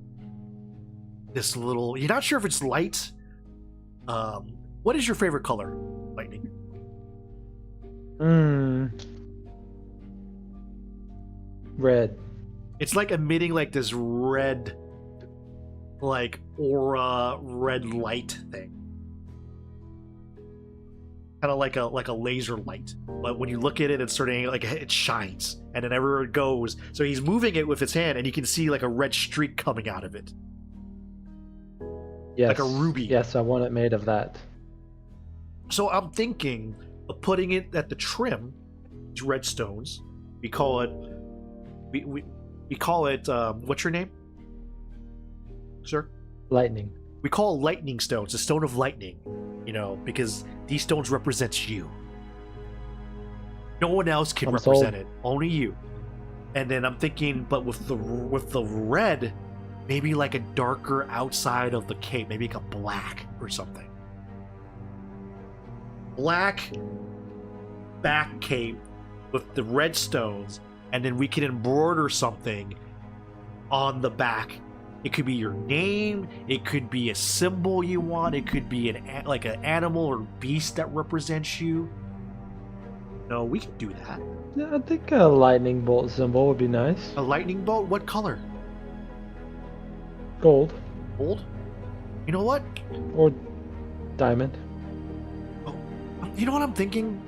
this little. You're not sure if it's light. What is your favorite color, Lightning? Red. It's like emitting like this red, like aura, red light thing. Kind of like a laser light, but when you look at it, it's starting like it shines, and then everywhere it goes. So he's moving it with his hand, and you can see like a red streak coming out of it. Yes. Like a ruby. Yes, I want it made of that. So I'm thinking of putting it at the trim, these red stones. We call it. We call it. What's your name, sir? Lightning. We call lightning stones, a stone of lightning, you know, because these stones represent you. No one else can I'm represent sold. it, only you. And then I'm thinking, but with the red, maybe like a darker outside of the cape, maybe like a black or something. Black back cape with the red stones, and then we can embroider something on the back. It could be your name. It could be a symbol you want. It could be like an animal or beast that represents you. No, we can do that. Yeah, I think a lightning bolt symbol would be nice. A lightning bolt? What color? Gold Gold? You know what? or diamond. You know what I'm thinking?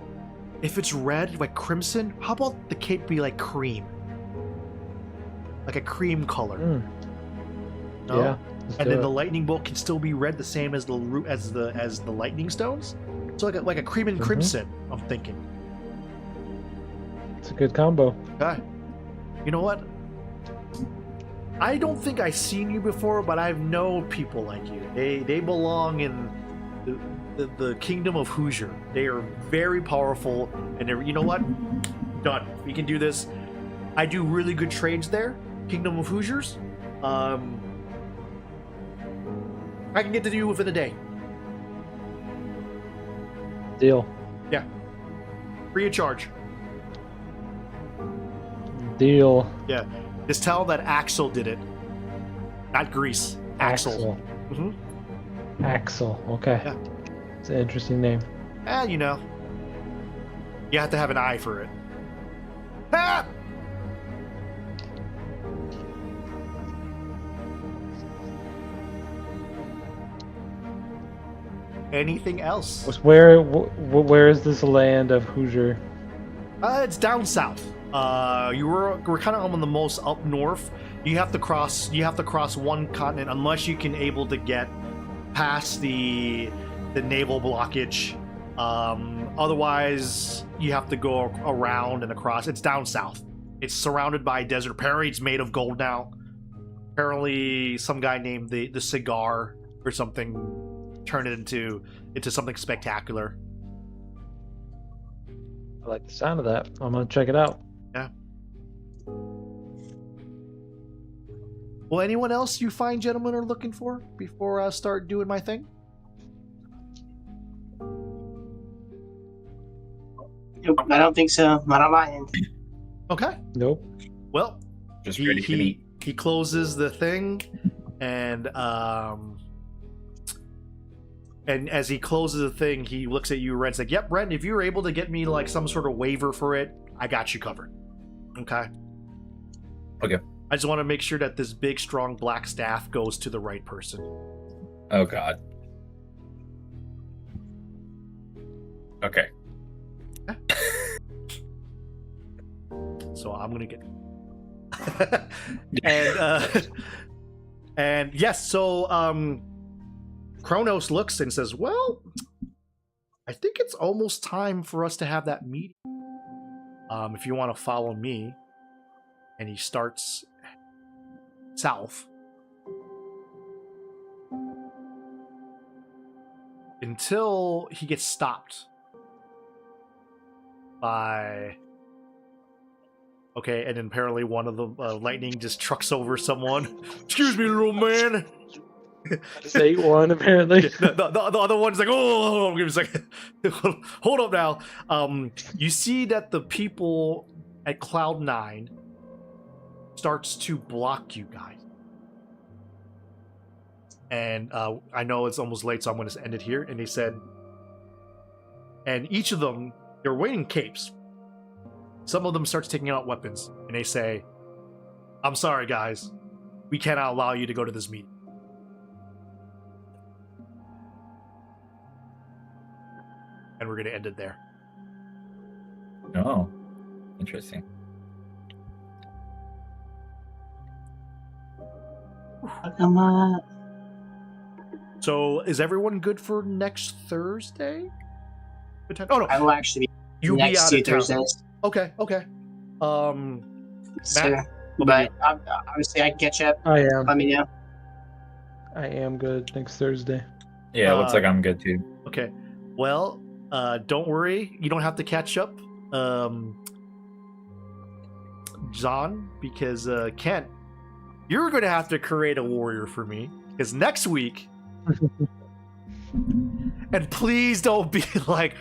If it's red, like crimson, how about the cape be like cream? Like a cream color. No? Yeah. let's And do then it. the lightning bolt can still be red, the same as the lightning stones. So like a cream and Mhm. crimson. I'm thinking. It's a good combo. Okay. You know what? I don't think I've seen you before, but I've known people like you. They belong in the kingdom of Hoosier. They are very powerful, and they're, you know what? Done. We can do this. I do really good trades there. Kingdom of Hoosiers. I can get to you within a day. Deal. Free of charge. Deal. Just tell him that Axel did it, not Grease. Axel. Mhm. Axel. Okay. Yeah. It's an interesting name. You know, you have to have an eye for it. Ah! Anything else? Where is this land of Hoosier? It's down south. We're kind of on the most up north. You have to cross one continent unless you can able to get past the naval blockage. Otherwise, you have to go around and across. It's down south. It's surrounded by desert. Apparently, it's made of gold now. Apparently, some guy named the Cigar or something turned it into something spectacular. I like the sound of that. I'm gonna check it out. Yeah. Well, anyone else you fine gentlemen are looking for before I start doing my thing? Nope, I don't think so. Not on my end. Okay. Nope. Well, Just ready to eat. he closes the thing, and as he closes the thing, he looks at you, Ren's like, "Yep, Ren, if you're able to get me like some sort of waiver for it, I got you covered." Okay. Okay. I just want to make sure that this big, strong black staff goes to the right person. Oh God. Okay. So I'm gonna get and yes, so Kronos looks and says, "Well, I think it's almost time for us to have that meeting. If you want to follow me." And he starts south until he gets stopped by and then apparently one of the lightning just trucks over someone. "Excuse me, little man." Say one apparently. The other one's like, "Oh, give me a second. Hold up now." You see that the people at Cloud9 starts to block you guys. And I know it's almost late, so I'm going to end it here. And they said, and each of them, they're wearing capes. Some of them starts taking out weapons. And they say, "I'm sorry, guys. We cannot allow you to go to this meeting." And we're going to end it there. Oh, interesting. Come on. So is everyone good for next Thursday? Oh no, I will actually be you'll be next out two of town. Thursdays. Okay. So, but obviously I can catch up. I am. Let me know. I am good next Thursday. Yeah, it looks like I'm good too. Okay. Well, don't worry. You don't have to catch up, John, because Kent, you're going to have to create a warrior for me. Because next week, and please don't be like,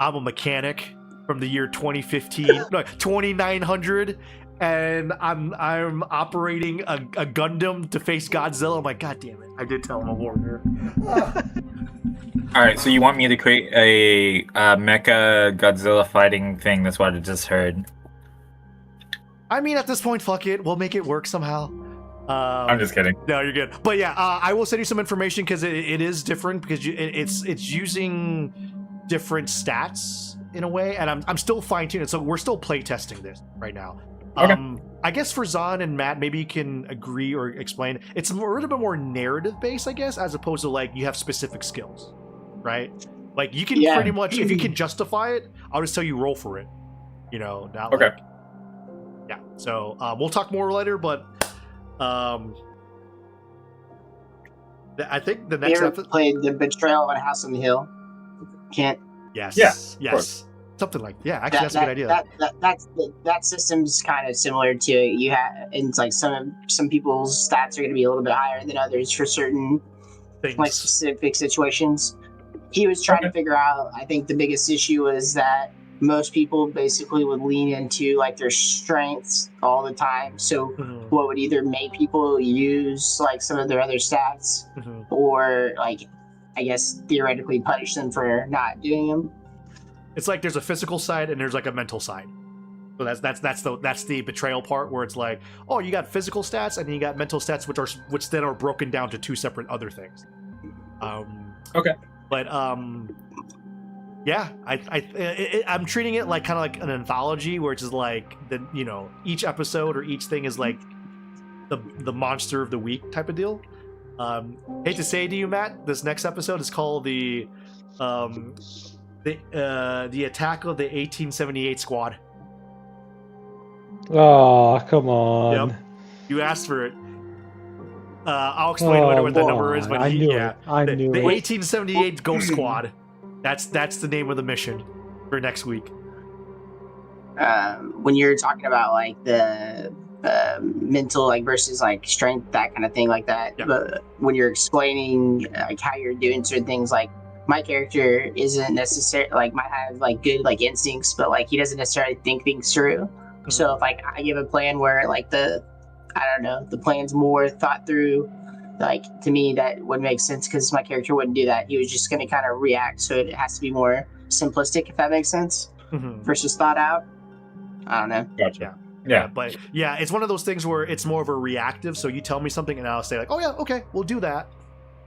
I'm a mechanic from the year 2015, no, 2900, and I'm operating a Gundam to face Godzilla. I'm like, God damn it! I did tell him a warrior. All right, so you want me to create a mecha Godzilla fighting thing? That's what I just heard. I mean, at this point, fuck it. We'll make it work somehow. I'm just kidding. No, you're good. But yeah, I will send you some information because it is different because it's using different stats in a way, and I'm still fine tuning. So we're still play testing this right now. Okay. I guess for Zahn and Matt, maybe you can agree or explain. It's a little bit more narrative based, I guess, as opposed to like you have specific skills, right? Like you can pretty much, if you can justify it, I'll just tell you roll for it. You know, not Okay. like, yeah. So we'll talk more later, but I think the You next ever episode. played the Betrayal at House on the Hill? Can't. Yes. Yeah, Yes. Something like actually that's a good idea. That system's kind of similar to you have, and it's like some people's stats are going to be a little bit higher than others for certain Things. like specific situations. He was trying to figure out. I think the biggest issue was that most people basically would lean into like their strengths all the time. So Mhm. what would either make people use like some of their other stats, Mhm. or like I guess theoretically punish them for not doing them. It's like there's a physical side and there's like a mental side. So that's the betrayal part where it's like, oh, you got physical stats and then you got mental stats, which then are broken down to two separate other things. Okay. But yeah, I'm treating it like kind of like an anthology where it's just like each episode or each thing is like the monster of the week type of deal. Hate to say to you, Matt, this next episode is called the attack of the 1878 squad. Oh, come on. Yep. You asked for it. I'll explain later what the number is, but I knew yeah, it. I knew the it. 1878 Ghost Squad. That's the name of the mission for next week. When you're talking about like the mental like versus like strength, that kind of thing like that. Yeah. But when you're explaining like how you're doing certain things, like my character isn't necessarily like might have like good like instincts, but like he doesn't necessarily think things through. So if like I give a plan where like the plan's more thought through, like to me that would make sense because my character wouldn't do that. He was just going to kind of react, so it has to be more simplistic, if that makes sense, versus thought out. I don't know. Gotcha. Yeah, Yeah. but yeah, it's one of those things where it's more of a reactive. So you tell me something, and I'll say like, "Oh yeah, okay, we'll do that."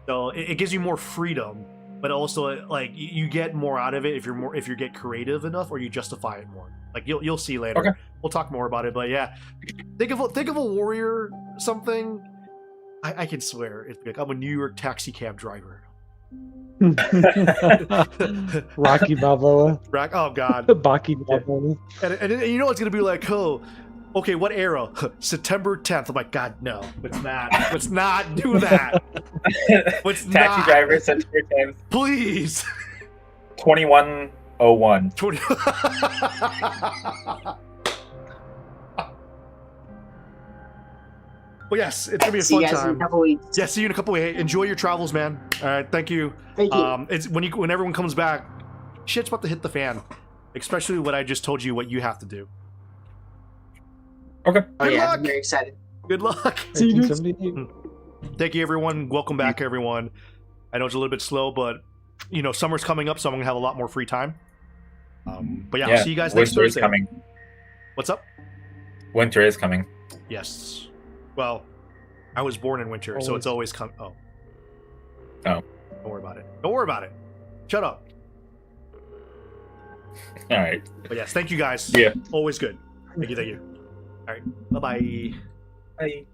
So it gives you more freedom, but also like you get more out of it if you get creative enough or you justify it more. Like you'll see later. Okay. We'll talk more about it, but yeah, think of a warrior something. I can swear it's like I'm a New York taxi cab driver. Rocky Balboa. Oh God. Baki Balboa. And you know it's gonna be like, oh, okay, what era? September 10th. I'm like, God, no, let's not. Let's not do that. Let's Taxi not. driver, September 10th, Please. 2101. 20 Well, yes, it's gonna be a See you fun guys in a time. couple weeks. Yeah, see you in a couple of weeks. Enjoy your travels, man. All right, thank you. Thank you. It's when everyone comes back, shit's about to hit the fan. Especially what I just told you, what you have to do. Okay. Oh Good yeah, luck. I'm very excited. Good luck. 1978. Thank you, everyone. Welcome back, everyone. I know it's a little bit slow, but summer's coming up, so I'm gonna have a lot more free time. But yeah, I'll see you guys next winter is Thursday. coming. What's up? Winter is coming. Yes. Well, I was born in winter, so it's always come. Oh. Oh. Don't worry about it. Don't worry about it. Shut up. All right. But yes, thank you guys. Yeah. Always good. Thank you. Thank you. All right. Bye-bye. Bye.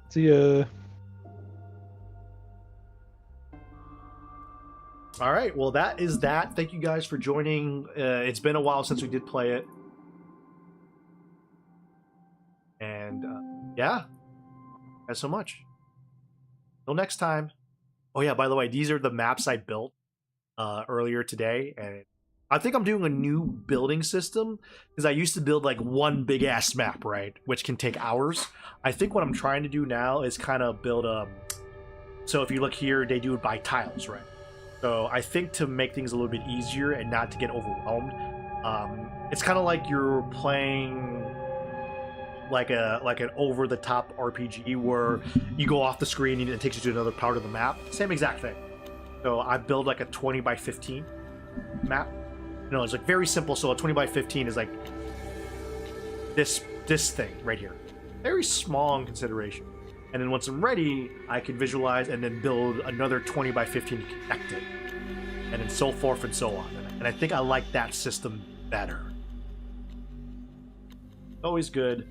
See ya. All right. Well, that is that. Thank you guys for joining. It's been a while since we did play it. And yeah. Thanks so much. Till next time. Oh yeah, by the way, these are the maps I built earlier today, and I think I'm doing a new building system because I used to build like one big ass map, right, which can take hours. I think what I'm trying to do now is kind of build a. So if you look here, they do it by tiles, right? So I think to make things a little bit easier and not to get overwhelmed, it's kind of like you're playing like an over the top RPG where you go off the screen and it takes you to another part of the map. Same exact thing. So I build like a 20 by 15 map. It's like very simple. So a 20 by 15 is like this thing right here. Very small in consideration. And then once I'm ready, I can visualize and then build another 20 by 15 to connect it. And then so forth and so on. And I think I like that system better. Always good.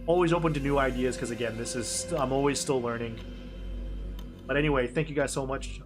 Always open to new ideas because again, I'm always still learning. But anyway, thank you guys so much.